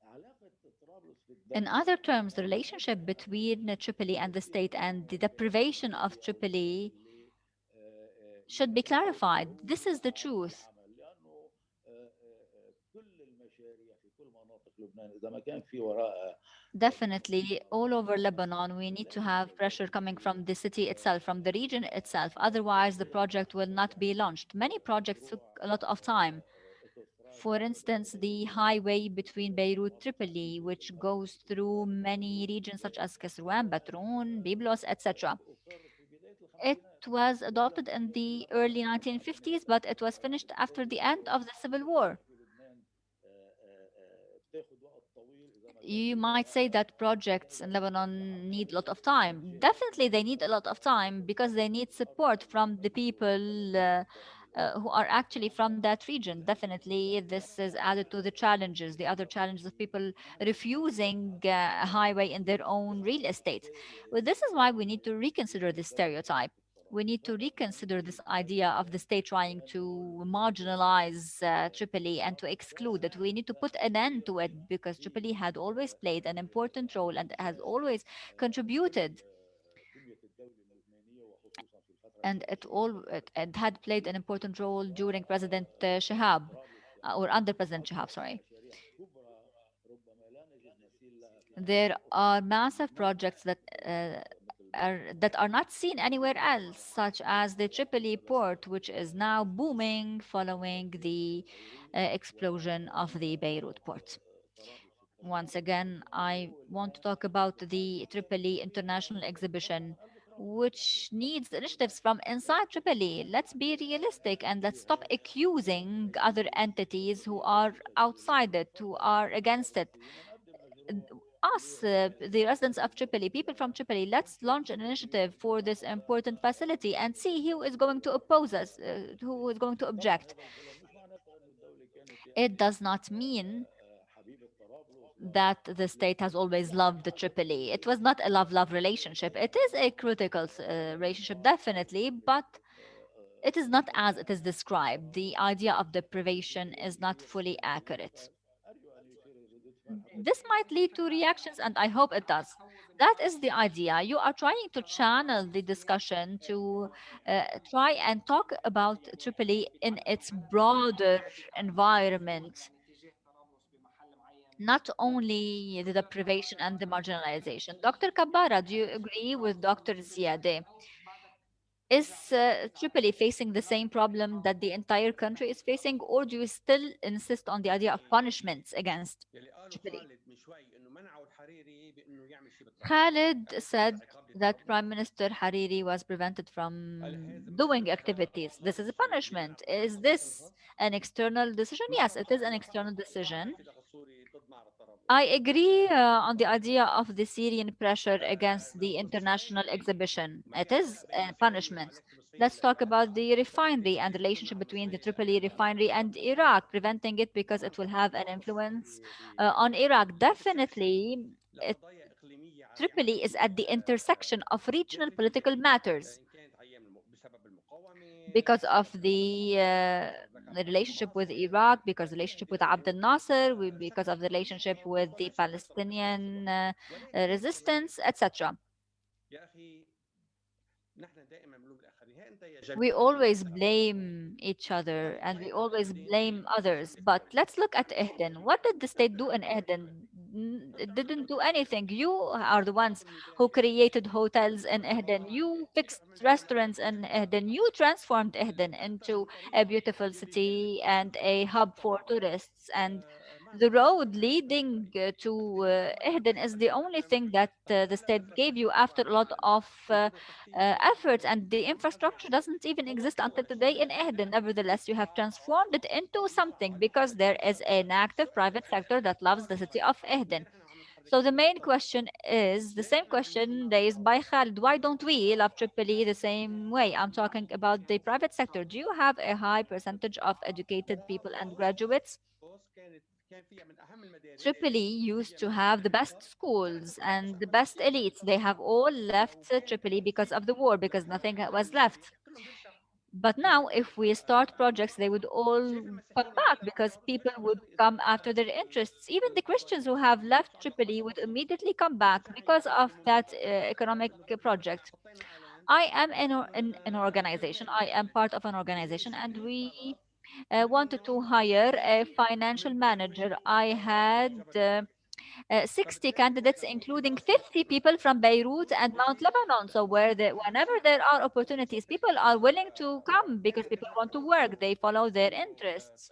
علاقه طرابلس In بالدوله other terms, the هذا relationship هذا between Tripoli and the يثير state and the هنا deprivation of اشكاليه او Tripoli اشكال should be لمدى clarified. This is ضروره the اعاده truth. العمل، لانه كل المشاريع في كل مناطق لبنان اذا ما كان في وراءها Definitely, all over مخطط Lebanon, we need لن to have ينجز pressure ولن coming يتم from the city itself, from the region itself. Otherwise, the project will not be launched. Many projects took مشروع a lot of time. For اوتوستراد instance, the highway between Beirut Tripoli, which goes through many regions such as Kasrouan, Batroun, Byblos, etc. اقر في بدايه It الخمسينات. was اذا adopted in the اذا early اذا اعتمد 1950s, but it was finished after the end of the civil war. في لبنان بتاخذ وقت طويل اذا ما كان You في might say وراءها that projects in هدف Lebanon لحتى need a lot يصل of الى time. انجاز Definitely, they need a lot of time because they need support from the people who are actually from that region. Definitely, this is added to the challenges, the other challenges of people refusing a highway in their own real estate. Well, this is why we need to reconsider this stereotype. We need to reconsider this idea of the state trying to marginalize Tripoli and to exclude it. We need to put an end to it because Tripoli had always played an important role and has always contributed, بنيه الدوله اللبنانيه وخصوصا في الفتره and السياسيه it had played an important role during President Shihab, طرابلس or كمان under President Shihab, اصبحت sorry. مشاريع كبرى ربما لا نجد مثيل لها في There اماكن اخرى are في massive لبنان، projects that مثل مثل are not seen anywhere else, such as the Tripoli Port, which is now booming following the بيروت explosion of the Beirut port. وطرابلس Once الدولي. again, I الموضوع want to الان talk about the الحاجه Tripoli الاساسيه International هو الدفاع Exhibition, عن قلب طرابلس، يعني which needs initiatives from inside Tripoli. Let's be realistic and let's stop accusing other entities who are outside it, who are against it. ونقدم مشروع Us, the residents of Tripoli, people from Tripoli, let's launch an initiative for this important facility and see who is going to oppose us, who is going to طبعا object. هذا الكلام مش معناتها انه الدوله كانت It يعني does not mean حبيبه طرابلس that the state has always loved the Tripoli. It was not a love-love relationship. It is a critical relationship, definitely, but it is not as it is described. The idea of deprivation is not fully accurate. ارجو ان يشير ردود فعل This حضرتك might lead to reactions, and I hope it does. That is the idea. You are trying to channel the discussion to try and talk about Tripoli in its broader environment, not only the deprivation and the marginalization. Dr. Kabara, do you agree with Dr. Ziadeh? Is Tripoli facing the same problem that the entire country is facing, or do you still insist on the idea of punishments against Tripoli? Khalid said that Prime Minister Hariri was prevented from doing activities. This is a punishment. Is this an external decision? Yes, it is an external decision. I agree on the idea of the Syrian pressure against the international exhibition. It is a punishment. Let's talk about the refinery and the relationship between the Tripoli refinery and Iraq, preventing it because it will have an influence on Iraq. Definitely, it, Tripoli is at the intersection of regional political matters because of the relationship with Iraq, because the relationship with Abdel Nasser, because of the relationship with the Palestinian resistance, etc. We always blame each other and we always blame others. But let's look at Ehden. What did the state do in Ehden? It didn't do anything. You are the ones who created hotels in Ehden. You fixed restaurants in Ehden. You transformed Ehden into a beautiful city and a hub for tourists. And the road leading to Ehden is the only thing that the state gave you after a lot of efforts, and the infrastructure doesn't even exist until today in Ehden. Nevertheless, you have transformed it into something because there is an active private sector that loves the city of Ehden. So the main question is the same question raised by Khalid. Why don't we love Tripoli the same way? I'm talking about the private sector. Do you have a high percentage of educated people and graduates? Tripoli used to have the best schools and the best elites. They have all left Tripoli because of the war, because nothing was left. But now, if we start projects, they would all come back because people would come after their interests. Even the Christians who have left Tripoli would immediately come back because of that economic project. I am in an organization. I am part of an organization, and we wanted to hire a financial manager. I had 60 candidates, including 50 people from Beirut and Mount Lebanon. So whenever there are opportunities, people are willing to come because people want to work. They follow their interests.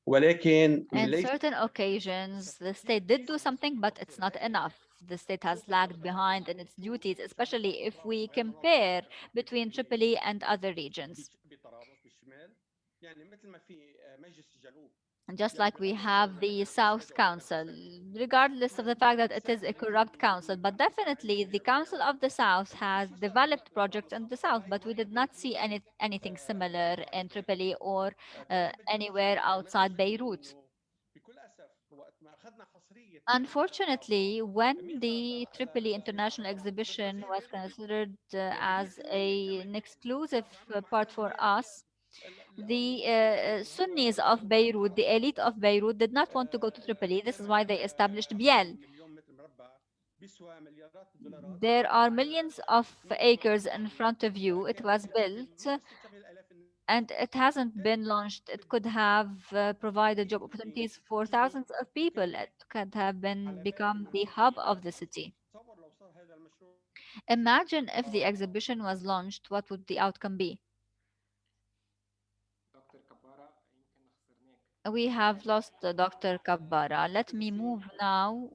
In certain occasions, the state did do something, but it's not enough. The state has lagged behind in its duties, especially if we compare between Tripoli and other regions. Just like we have the South Council, regardless of the fact that it is a corrupt council, but definitely the Council of the South has developed projects in the South, but we did not see anything similar in Tripoli or anywhere outside Beirut. Unfortunately, when the Tripoli International Exhibition was considered as an exclusive part for us, the Sunnis of Beirut, the elite of Beirut, did not want to go to Tripoli. This is why they established Biel. There are millions of acres in front of you. It was built and it hasn't been launched. It could have provided job opportunities for thousands of people. It could have been become the hub of the city. Imagine if the exhibition was launched, what would the outcome be? دكتور كبارة يمكن خسرناك. We have lost Dr. Kabbara. Let me move now.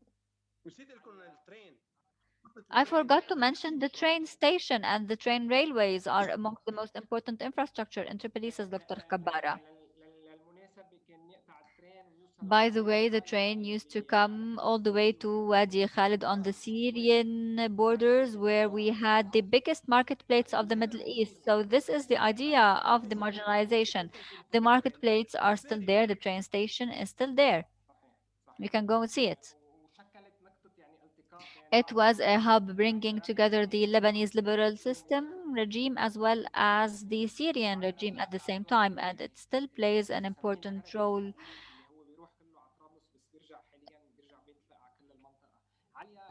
I forgot to mention the train station and the train railways are amongst the most important infrastructure in Tripoli, says Dr. Kabbara. للمناسبة كان يقطع الترين ويوصل By the لمنطقة way, the train used to come all the way to Wadi Khalid on the Syrian borders, where we had the biggest marketplace of the Middle East. So, this is the idea of the marginalization. The marketplaces are still there, the train station is still there. صحيح You صحيح can go and see it. وشكلت نقطة يعني التقاء بين It بعض was a hub bringing المؤسسات together the Lebanese liberal الحكومية system regime as well as the Syrian regime at the same time, and it still plays an بنسميه important النهب role. المحلي اللي هو بيروح كله على طرابلس بس بيرجع حاليا بيرجع بيطلق على كل المنطقة. عليا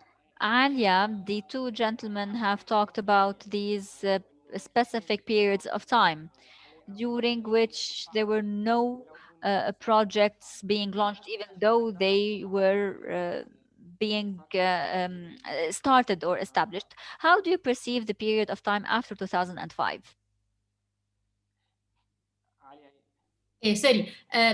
Alia, the two gentlemen have talked about these specific periods of time during which there were no projects being launched, even though they were being started or established. How do you perceive the period of time after 2005? عالية. إيه سوري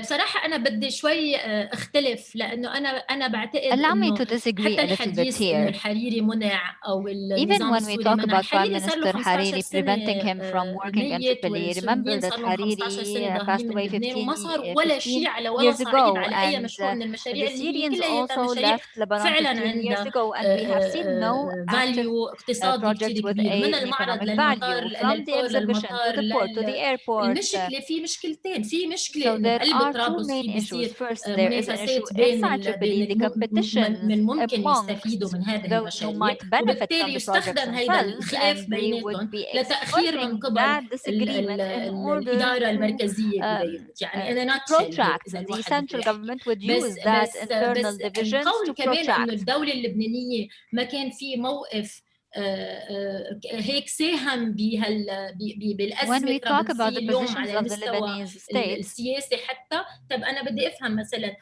بصراحة أنا بدي شوي أختلف لأنه أنا بعتقد Allow me إنه to disagree حتى a little bit الحديث إنه here. الحريري منع أو Even النظام when we السوري talk منع، about Prime الحريري صار له Minister 15 Hariri سنة preventing him from working in ميت، Tripoli, remember والسوريين that صار لهم 15 Hariri سنة ضاهيين passed من away لبنان وما صار ولا 15 شيء على ولا years صعيد ago, على أي and مشروع من the المشاريع اللي هي Syrians كلياتها also مشاريع left Lebanon فعلا 15 years عندها ago, and we have seen no active فاليو اقتصادي projects كتير with كبير، من an المعرض economic للمطار value, from the exhibition to للمطار the port to the airport. المشكلة في مشكلتين، في مشكلة So إنه there بقلب are two طرابلس main في issues. بيصير First, there is an issue منافسات inside بين Tripoli, the competitions من ممكن يستفيدوا amongst من هذه those who المشاريع، might benefit from وبالتالي the projects يستخدم هيدا themselves, الخلاف and they would بيناتهم be لتأخير من exploiting قبل that disagreement in order الإدارة to المركزية ببيروت، يعني in a to nutshell هيك protract. إذا The الواحد بده central يحكي. government would بس use that بس internal بس divisions القول to كمان إنه protract. الدولة اللبنانية ما كان في موقف هيك ساهم When بالأزمة we talk about طرابلسية the اليوم positions على of the المستوى Lebanese state, السياسي حتى. طب أنا بدي أفهم مثلا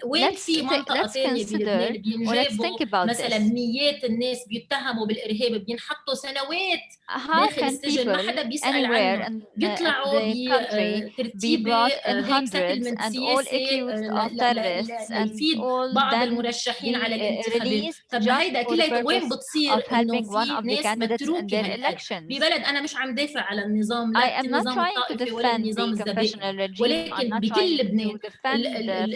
وين في منطقة let's ثانية consider بلبنان or let's think بينجابوا about مثلا this. ميات الناس بيتهموا بالإرهاب بينحطوا سنوات How داخل can السجن ما people حدا بيسأل anywhere عنهم، in بيطلعوا the country be بترتيبة brought in هيك hundreds سيتلمنت and all سياسي accused of terrorists and ليفيد all بعض then المرشحين على be الانتخابات؟ released طب ما just هيدا for the كلياته وين purpose بتصير of انه helping one في of the ناس candidates in متروكه their هالقد elections. ببلد. انا مش عم دافع على النظام، I لا am not النظام trying to الطائفي ولا defend النظام the الزبائني، confessional regime. I'm ولكن not بكل trying لبنان to defend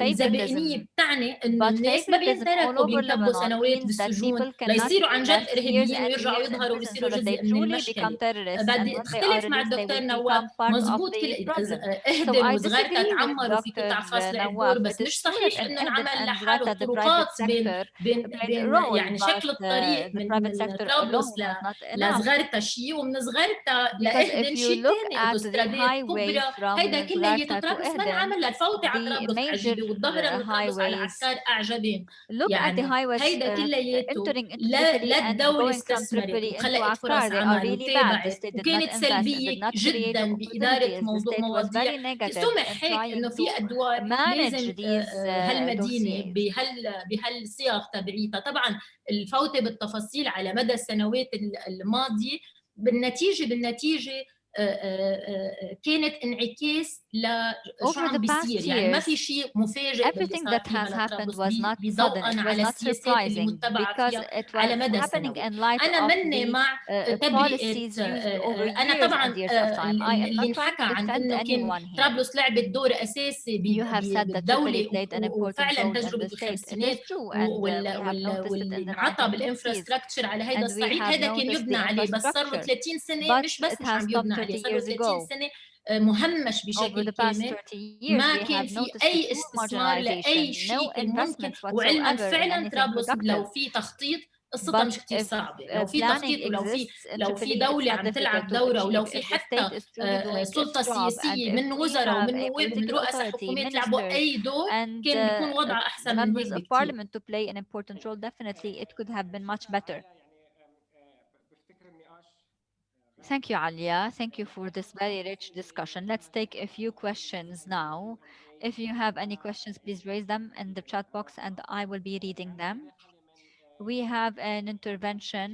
الزبائنية favoritism. بتعني انه But الناس ما favoritism all بينتركوا over بينكبوا Lebanon سنوات means that بالسجون people cannot ليصيروا be عن جد left years ارهابيين and ويرجعوا years in يظهروا prison so ويصيروا that they جزء من truly المشكلة. become terrorists. And بدي once they are اختلف مع released, they الدكتور would نواف، become part of مزبوط the كل problem. So اهدن I وصغارتها disagree with تعمروا في Dr. قطع خاص لعب دور، Nawaf. It بس is مش true that صحيح in انه Ehden انعمل and لحاله Zrata, the private طرقات sector played a role, يعني but شكل الطريق the من private sector طرابلس alone was not enough. لصغارتها شيء ومن صغارتها Because لاهدن if you شيء look ثاني، at the اوتوسترادات highway كبرى. هيدا from كلياته Zrata to طرابلس ما Ehden, انعمل الفوتة على the طرابلس major عجيبه، والظاهره انه طرابلس على highways. عسكر اعجبين. Look at the يعني highways هيدا كلياته entering into لا Tripoli لا and الدولة going from استثمرت Tripoli into وخلقت فرص Akkar. They are عمل really bad. The وتابعت state did not وكانت invest and did سلبية not create جدا بإدارة opportunities. The state was مواضيع. very negative in سمح هيك انه trying في to ادوار manage لازم these هالمدينة dossiers. بهالصيغ تبعيتها. طبعا الفوتة بالتفاصيل على مدى السنوات الماضية بالنتيجة كانت انعكاس لشو Over the عم past بيصير. يعني ما في years, شيء مفاجئ باللي everything صار that فيها has happened لطرابلس was not sudden. بضوءا It was على not السياسات اللي surprising متبعة because فيها it على was مدى happening السنوات. in light أنا of مني the مع تبرئة policies used over أنا years and طبعا years of time. I am اللي not trying انحكى to عن defend إنه كان anyone here. طرابلس لعبت دور أساسي You have said that Tripoli بالدولة played an important وفعلا role in تجربة the state. It is الخمسينات true, and we have noticed it واللي in the انعطى 1950s, بالانفراستراكشر على هيدا and we الصعيد have هذا كان noticed the يبنى عليه، بس صار له infrastructure. 30 سنة، But مش بس it مش has عم stopped يبنى 30 عليه، صار له years 30 ago. سنة مهمش Over بشكل the past كامل. 30 years, ما we كان have في noticed a أي true استثمار لأي marginalization, no شيء كان ممكن. investments وعلما whatsoever in فعلا anything طرابلس لو productive. في تخطيط قصتها But مش كتير if صعبة، لو في planning تخطيط ولو في exists in لو في Tripoli, it's دولة not عم difficult تلعب to دورة، ولو achieve. في If the state حتى is truly doing its سلطة job, and سياسية if من we وزراء have ومن a نواب ومن political رؤساء authority, حكومات لعبوا ministers, أي دور، and كان بيكون وضعها the أحسن من هيك members of بكتير. parliament to play an important role, definitely it could have been much better. بفتكر النقاش Thank you, Alia. Thank you for this very rich discussion. Let's take a few questions now. If you have any questions, please raise them in the chat box and I will be reading them. We have an intervention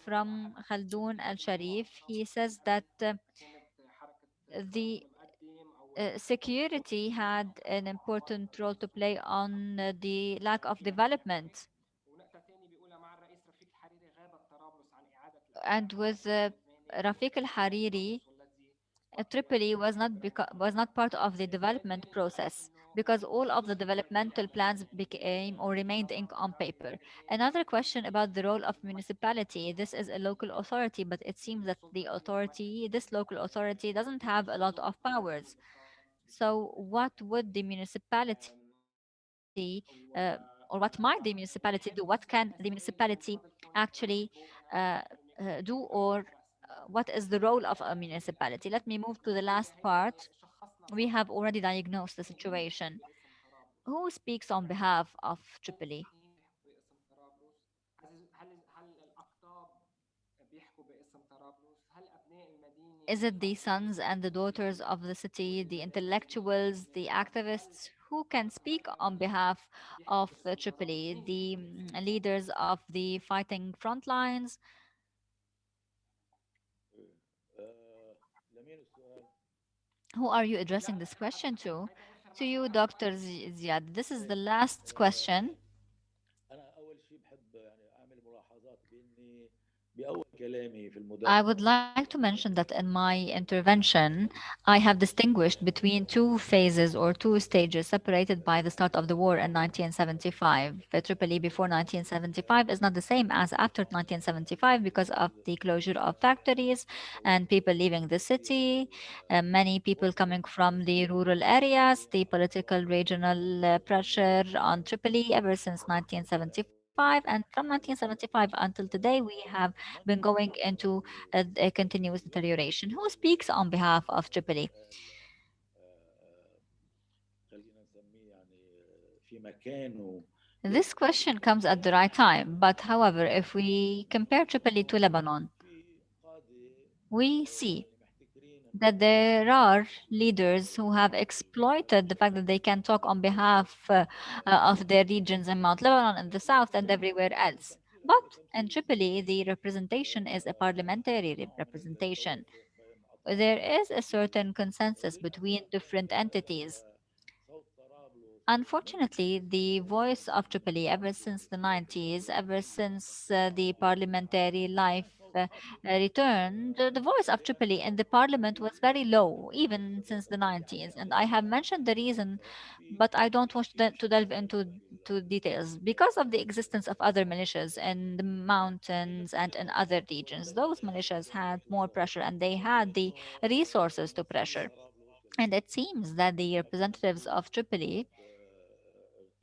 from Khaldoon Al Sharif. He says that the security had an important role to play on the lack of development. ونقطة تاني بيقولها مع الرئيس رفيق الحريري غابت طرابلس عن إعادة And with Rafiq al-Hariri, Tripoli was not part of the development process because all of the developmental plans became or remained on paper. Another question about the role of municipality. This is a local authority, but it seems that this local authority doesn't have a lot of powers. So what would the municipality or what might the municipality do? What can the municipality actually uh, do, or what is the role of a municipality? Let me move to the last part. We have already diagnosed the situation. Who speaks on behalf of Tripoli? باسم طرابلس؟ هل الأقطاب بيحكوا باسم طرابلس؟ هل أبناء المدينة Is it the sons and the daughters of the city, the intellectuals, the activists? who can speak on behalf of Tripoli, the leaders of the fighting front lines? لمين السؤال؟ Who are you addressing this question to? To you, Dr. Ziad. This is the last question. انا اول شيء بحب يعني اعمل ملاحظات باني باول كلامي في I would المداخله like to mention that in my intervention, I have distinguished between two phases or two stages separated by the start of the war in 1975. Tripoli before 1975 is not the same as after 1975 because of the closure of factories and people leaving the city, many people coming from the rural areas, the political regional pressure on Tripoli ever since 1975. And from 1975 until today, we have been going into a continuous deterioration. Who speaks on behalf of Tripoli? آه، خلينا نسميه يعني في مكانه This question comes at the right time, but however, if we compare Tripoli to Lebanon, في قاده we see يعني محتكرين that النظام there are leaders who have السوري exploited the fact that they can talk on behalf of their regions in Mount Lebanon in the south and everywhere else. But in Tripoli, the representation is a parliamentary معهم representation. توافق بين There اطراف is a certain السوريه consensus ولكن between different entities. صوت طرابلس من Unfortunately, the voice of Tripoli, ever since the 90s, ever since the parliamentary life كان صوت حق returned, the voice of Tripoli in the parliament was very low, even since the بدي احكي 90s. And I على have mentioned the reason, في but I don't want في to delve مشكله into هي to details because of the existence of other militias in the mountains and in other regions. Those militias had more pressure and they had the resources to pressure. And it seems that the representatives of Tripoli,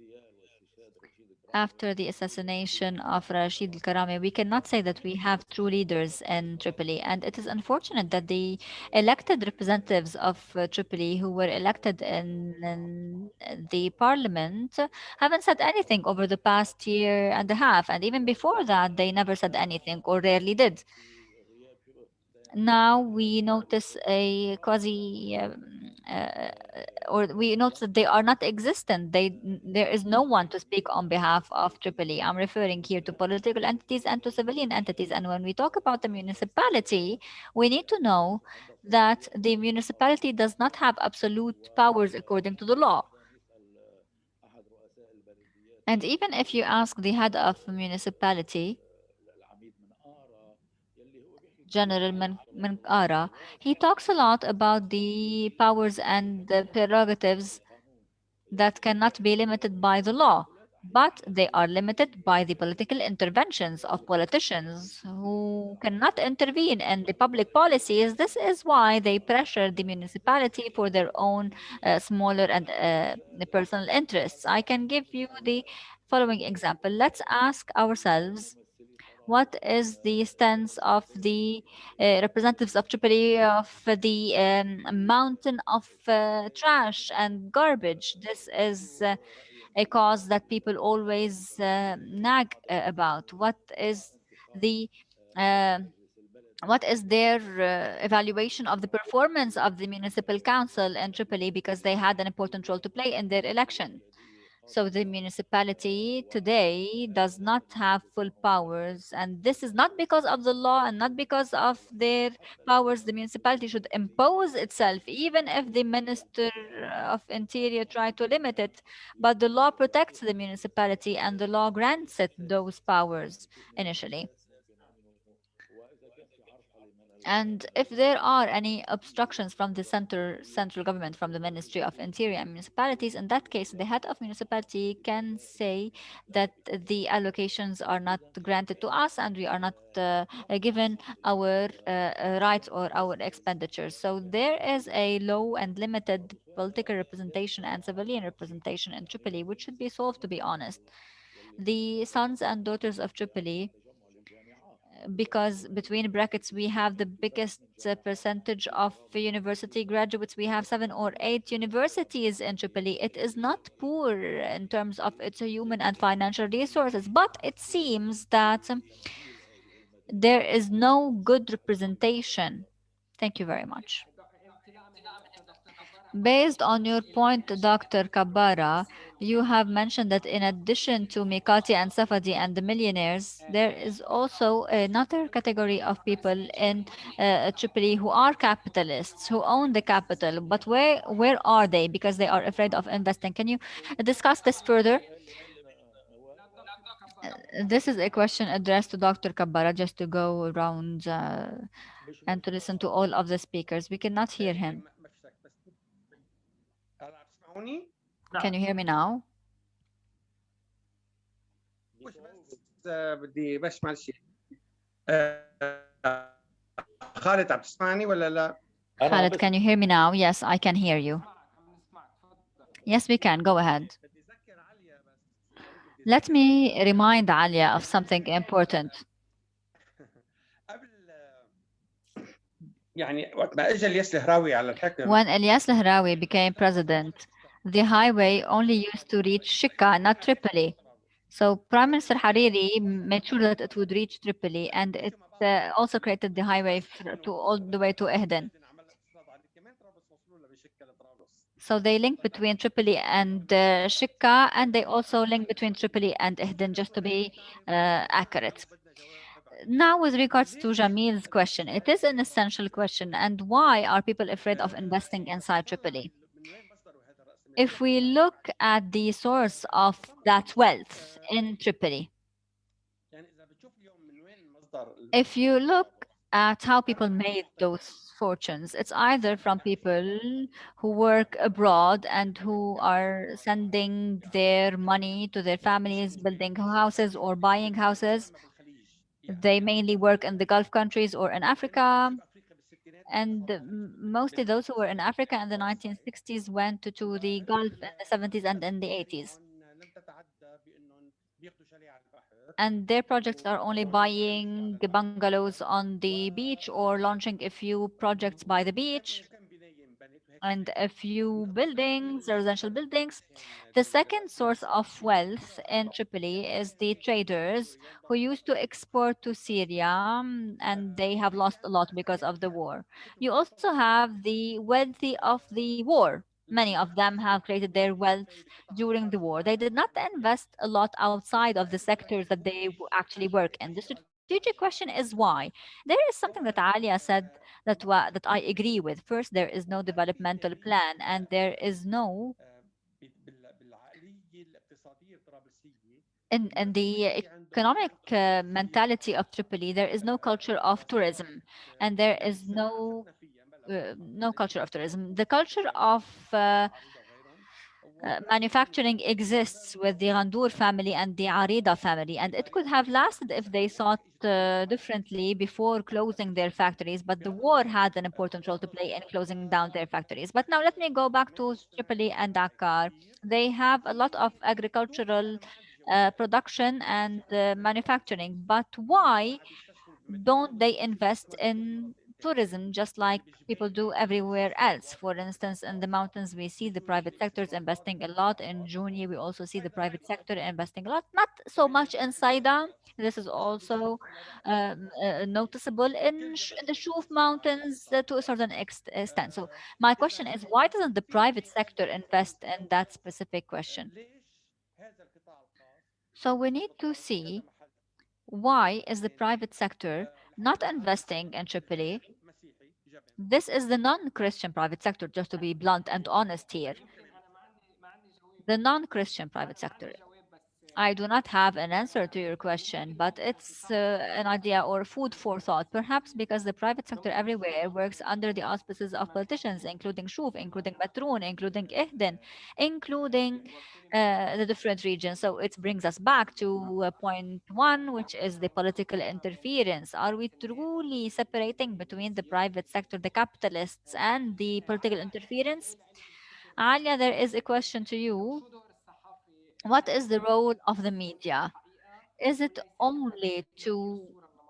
اغتيال واستشهاد رشيد كرامي after the assassination of Rashid al-Karami, we cannot say that we have true leaders in Tripoli. And it is unfortunate that the elected representatives of Tripoli, who were elected in the parliament, haven't said anything over the past year and a half. And even before that, they never said anything or rarely did. في غياب شبه تام Now we notice a quasi uh, or we notice that they are not existent. There is no one to speak on behalf of Tripoli. I'm referring here to political entities and to civilian entities. And when we talk about the municipality, we need to know عندها that صلاحيات the municipality does not have absolute powers according to the law. كان يسأل أحد رؤساء البلديات And even if you ask the head of a municipality, العميد من آرا يلي هو بيحكي كثير General عن الصلاحيات Mankara, he talks a lot about the powers and the prerogatives القانون that cannot be limited by the law, التدخلات but أحيانا they are limited by the political interventions of politicians who cannot intervene in the public policies. This is why they pressure the municipality for their own smaller and personal interests. I can give you the following example. Let's ask ourselves, ممثلي what طرابلس is the stance of the representatives of Tripoli of the mountain of trash and garbage? This is رأي a في cause that people always nag about. انتخاب The uh, مجلس البلد what is their evaluation of the performance of the municipal council in Tripoli because they had an important role to play in their election? البلدية So the خاصة municipality واحد today does not have full انقسموا powers, and this is not because of the law and not because of their حتى powers. The الآن municipality should impose itself, even if the Minister of Interior try to limit it. But the law protects the municipality, and the law grants it those powers initially. وإذا كان في عرقلة من And if there are any obstructions from the central government, from the Ministry of Interior and Municipalities, in that case, the head of municipality can say that the allocations are not granted to us and we are not given our rights or our expenditures. So there is a low and limited political representation and civilian representation in Tripoli, which should be solved, to be honest. يلي The sons and daughters of Tripoli, تجمع للجامعات because between brackets we have the biggest percentage of university graduates. We have 7 or 8 universities in Tripoli. It is not poor in terms of its human and financial resources, but it seems that يمثيل هذه there المدارس is no good representation. Thank you very much. انطلاقا من نقطة دكتور جبار Based on your point, Dr. Kabbara, you have mentioned that in addition to Mikati and Safadi and the millionaires, there is also another category of people in Tripoli who are capitalists, who own the capital. But where are they? Because they are afraid of investing. Can you discuss this further? لا دكتور كبارة This is a question addressed to Dr. Kabbara, just to go around and to listen to all of the speakers. We cannot hear him. ما فيش شك بس هلا عم تسمعوني؟ Can you hear me now? مش بس بدي بس معلش خالد عم تسمعني ولا لا؟ Khaled, can you hear me now? Yes, I can hear you. عم نسمعك تفضل Yes, we can. Go ahead. بدي اذكر عليا بس يا ريت بدي Let اذكر me remind Alia of something important. قبل يعني وقت ما اجى الياس الهراوي على الحكم When Elias Lahrawi became president, the highway only used to reach Shika, not Tripoli. So Prime Minister Hariri made sure that it would reach Tripoli, and it also created the highway to all the way to Ehden. عمل اقتصاد عادي كمان طرابلس وصلوا له بشكل طرابلس So they link between Tripoli and Shika, and they also link between Tripoli and Ehden, just to be accurate. بدنا جواب عن Now, with regards to Jamil's question, it is an essential question. And why are people afraid of investing inside Tripoli? من وين مصدره هذا راس المال If we look at the source of that wealth in Tripoli, يعني اذا بتشوف اليوم من وين مصدر if you look at how people made those fortunes, it's either from people who work abroad and who are sending their money to their families, building houses or buying houses. في الخليج يعني They mainly work in the Gulf countries or in Africa. في افريقيا بالستينات And mostly those who were in Africa in the 1960s went to the Gulf in the 70s and in the 80s. لم تتعدى بانهم بياخذوا شاليه على البحر And their projects are only buying bungalows on the beach or launching a few projects by the beach كم بنايه انبنت وهيك and شغلات a few buildings, residential buildings. عشان The second source of wealth in Tripoli is the traders who used to export to Syria, and they have lost a lot because of the war. You also have the wealthy of the war. Many of them have created their wealth during the war. They did not invest a lot outside of the sectors that they actually work in. The strategic question is why. There is something that Alia said that I agree with. First, there is no developmental plan, and there is no بالعقليه الاقتصاديه الطرابلسيه in the economic mentality of Tripoli, there is no culture of tourism, and there is no culture of tourism. The culture of manufacturing exists with the Ghandour family and the Arida family, and it could have lasted if they thought differently before closing their factories. But the war had an important role to play in closing down their factories. But now let me go back to Tripoli and Dakar. They have a lot of agricultural production and manufacturing, but why don't they invest in tourism just like people do everywhere else? For instance, in the mountains, we see the private sectors investing a lot. In Juni, we also see the private sector investing a lot. Not so much in Saida. This is also noticeable in the Shuf Mountains to a certain extent. So my question is, why doesn't the private sector invest in that specific question? ليش هذا القطاع الخاص So we need to في هذا see المحل why is the private sector not investing in Tripoli? مسيحي جبن This is the non-Christian private sector, just to be blunt and honest here. يمكن انا ما عندي جواب The non-Christian private ما sector. عندي جواب بس I do not have an answer to your question, but it's an idea or food for thought. Perhaps because the private sector everywhere works under the auspices of politicians, including Shuf, including Batroun, including Ihden, including the different regions. So it brings us back to point one, which is the political interference. Are we truly separating between the private sector, the capitalists, and the political interference? Alia, there is a question to you. شو دور الصحافة What is the كمصدر role of the للوصول media? للحقيقة Is it وليس only لتغيير to الصورة من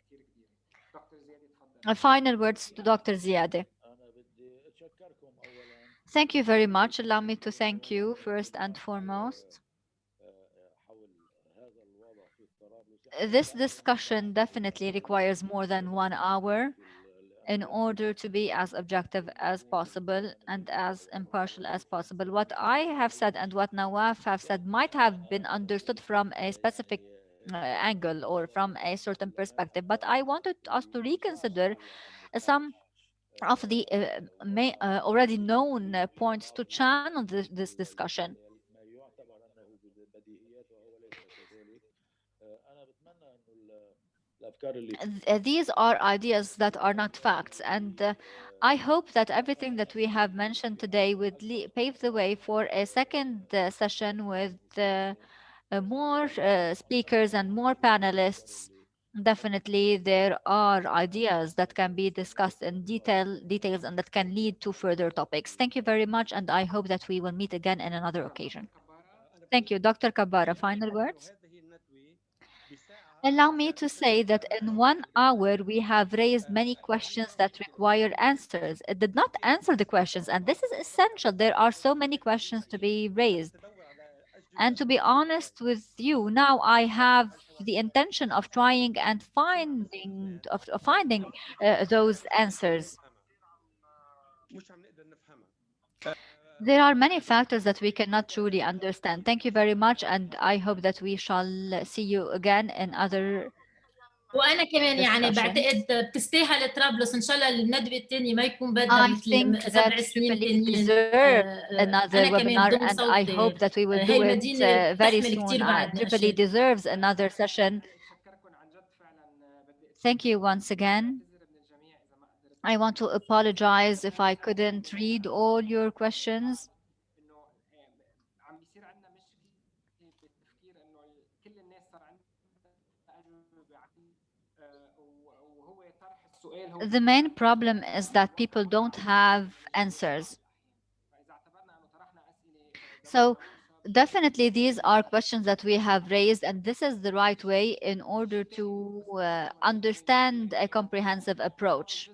كثير كبيره. دكتور زياد تفضل. Final words to Dr. Ziade. أنا بدي أتشكركم أولا. Thank you very much. Allow me to thank you first and foremost. حول هذا الوضع في طرابلس. This discussion definitely requires more than 1 hour in order to be as objective as possible and as impartial as possible. What I have said and what Nawaf have said might have been understood from a specific angle or from a certain perspective, but I wanted us to reconsider some of the already known points to channel this discussion. ما يعتبر انه بديهيات وهو ليس كذلك. انا بتمنى انه الافكار اللي These are ideas that are not facts, and I hope that everything that we have mentioned today would pave the way for a second session with more speakers and more panelists. Definitely, there are ideas that can be discussed in details and that can lead to further topics. Thank you very much, and I hope that we will meet again in another شكرا occasion. دكتور كبارة. أنا Thank you, بقول Dr. Kabara. أريد أن Final أقول إنه words? هذه الندوة بساعة Allow me to say ساعتين that ثلاث in ساعات 1 hour we have raised many questions اليوم that require answers. It did not answer the questions, and this is essential. There are so many questions to be raised. تدور على And أجوبة to be مبسطة honest with you, now I have the الحوار intention of trying and بمعنى finding استثناء of finding أشياء those مش عم نقدر answers. نفهمها مش عم نقدر نفهمها There are many factors that we cannot truly understand. Thank you very much, and I hope that we shall see you again in other وانا كمان يعني discussions. بعتقد بتستاهل طرابلس، ان شاء الله الندوه الثانيه ما يكون بدها I مثل think that 7 سنين Tripoli تانيين. deserves another انا كمان webinar, بضم and I صوتي. hope that we will هاي do it المدينه very بتحمل soon. كثير بعد Tripoli نقاشات. deserves another session. اتشكركم عن جد فعلا. بدي Thank you اتشكر once again. واعتذر من الجميع اذا ما قدرت I want to apologize if I couldn't read all your questions. انه عم بيصير عندنا مشكله بالتفكير انه كل الناس صار عندها اجوبه وهو طرح السؤال هو The main problem is that people don't have answers. فاذا اعتبرنا انه طرحنا اسئله So definitely these are questions that we have raised, and this is the right way in order to understand a comprehensive approach.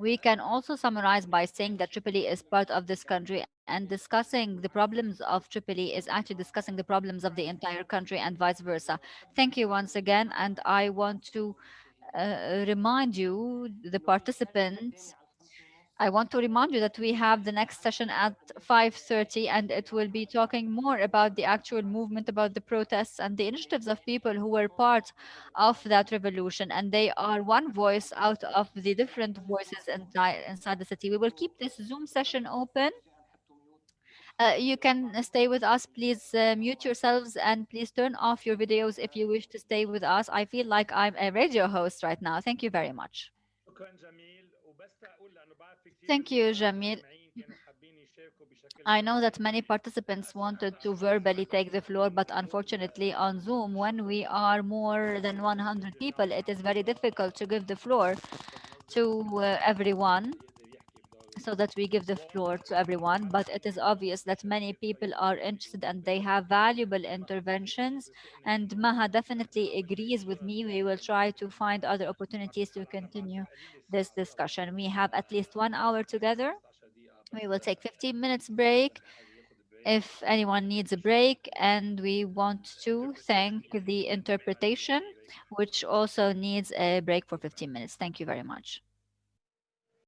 We can also summarize by saying that Tripoli is part of this country, and discussing the problems of Tripoli is actually discussing the problems of the entire country and vice versa. Thank you once again, and I want to remind you, the participants, I want to remind you that we have the next session at 5:30, and it will be talking more about the actual movement, about the protests and the initiatives of people who were part of that revolution, and they are one voice out of the different voices inside the city. We will keep this Zoom session open. You can stay with us. Please mute yourselves and please turn off your videos if you wish to stay with us. I feel like I'm a radio host right now. Thank you very much. شكرا جميل. وبس اقول لانه بعرف في كثير Thank من you, Jamil. المستمعين كانوا حابين يشاركوا بشكل I know فعلي that many participants للاسف wanted to عشان verbally الوقت take the floor, but unfortunately, on Zoom, when we are more than 100 people, it is very difficult to give the floor to everyone, يقدر يحكي بدور so that we give the floor to everyone. But it is obvious that many people are interested and they have valuable interventions. And Maha definitely agrees with me. We will try to find other opportunities to continue this discussion. We have at least 1 hour together. 15 دقيقة We بس will take 15 minutes break حابب ياخذ بريك if anyone needs a break, and we want to thank the interpretation, which also needs a break for 15 minutes. Thank you very much.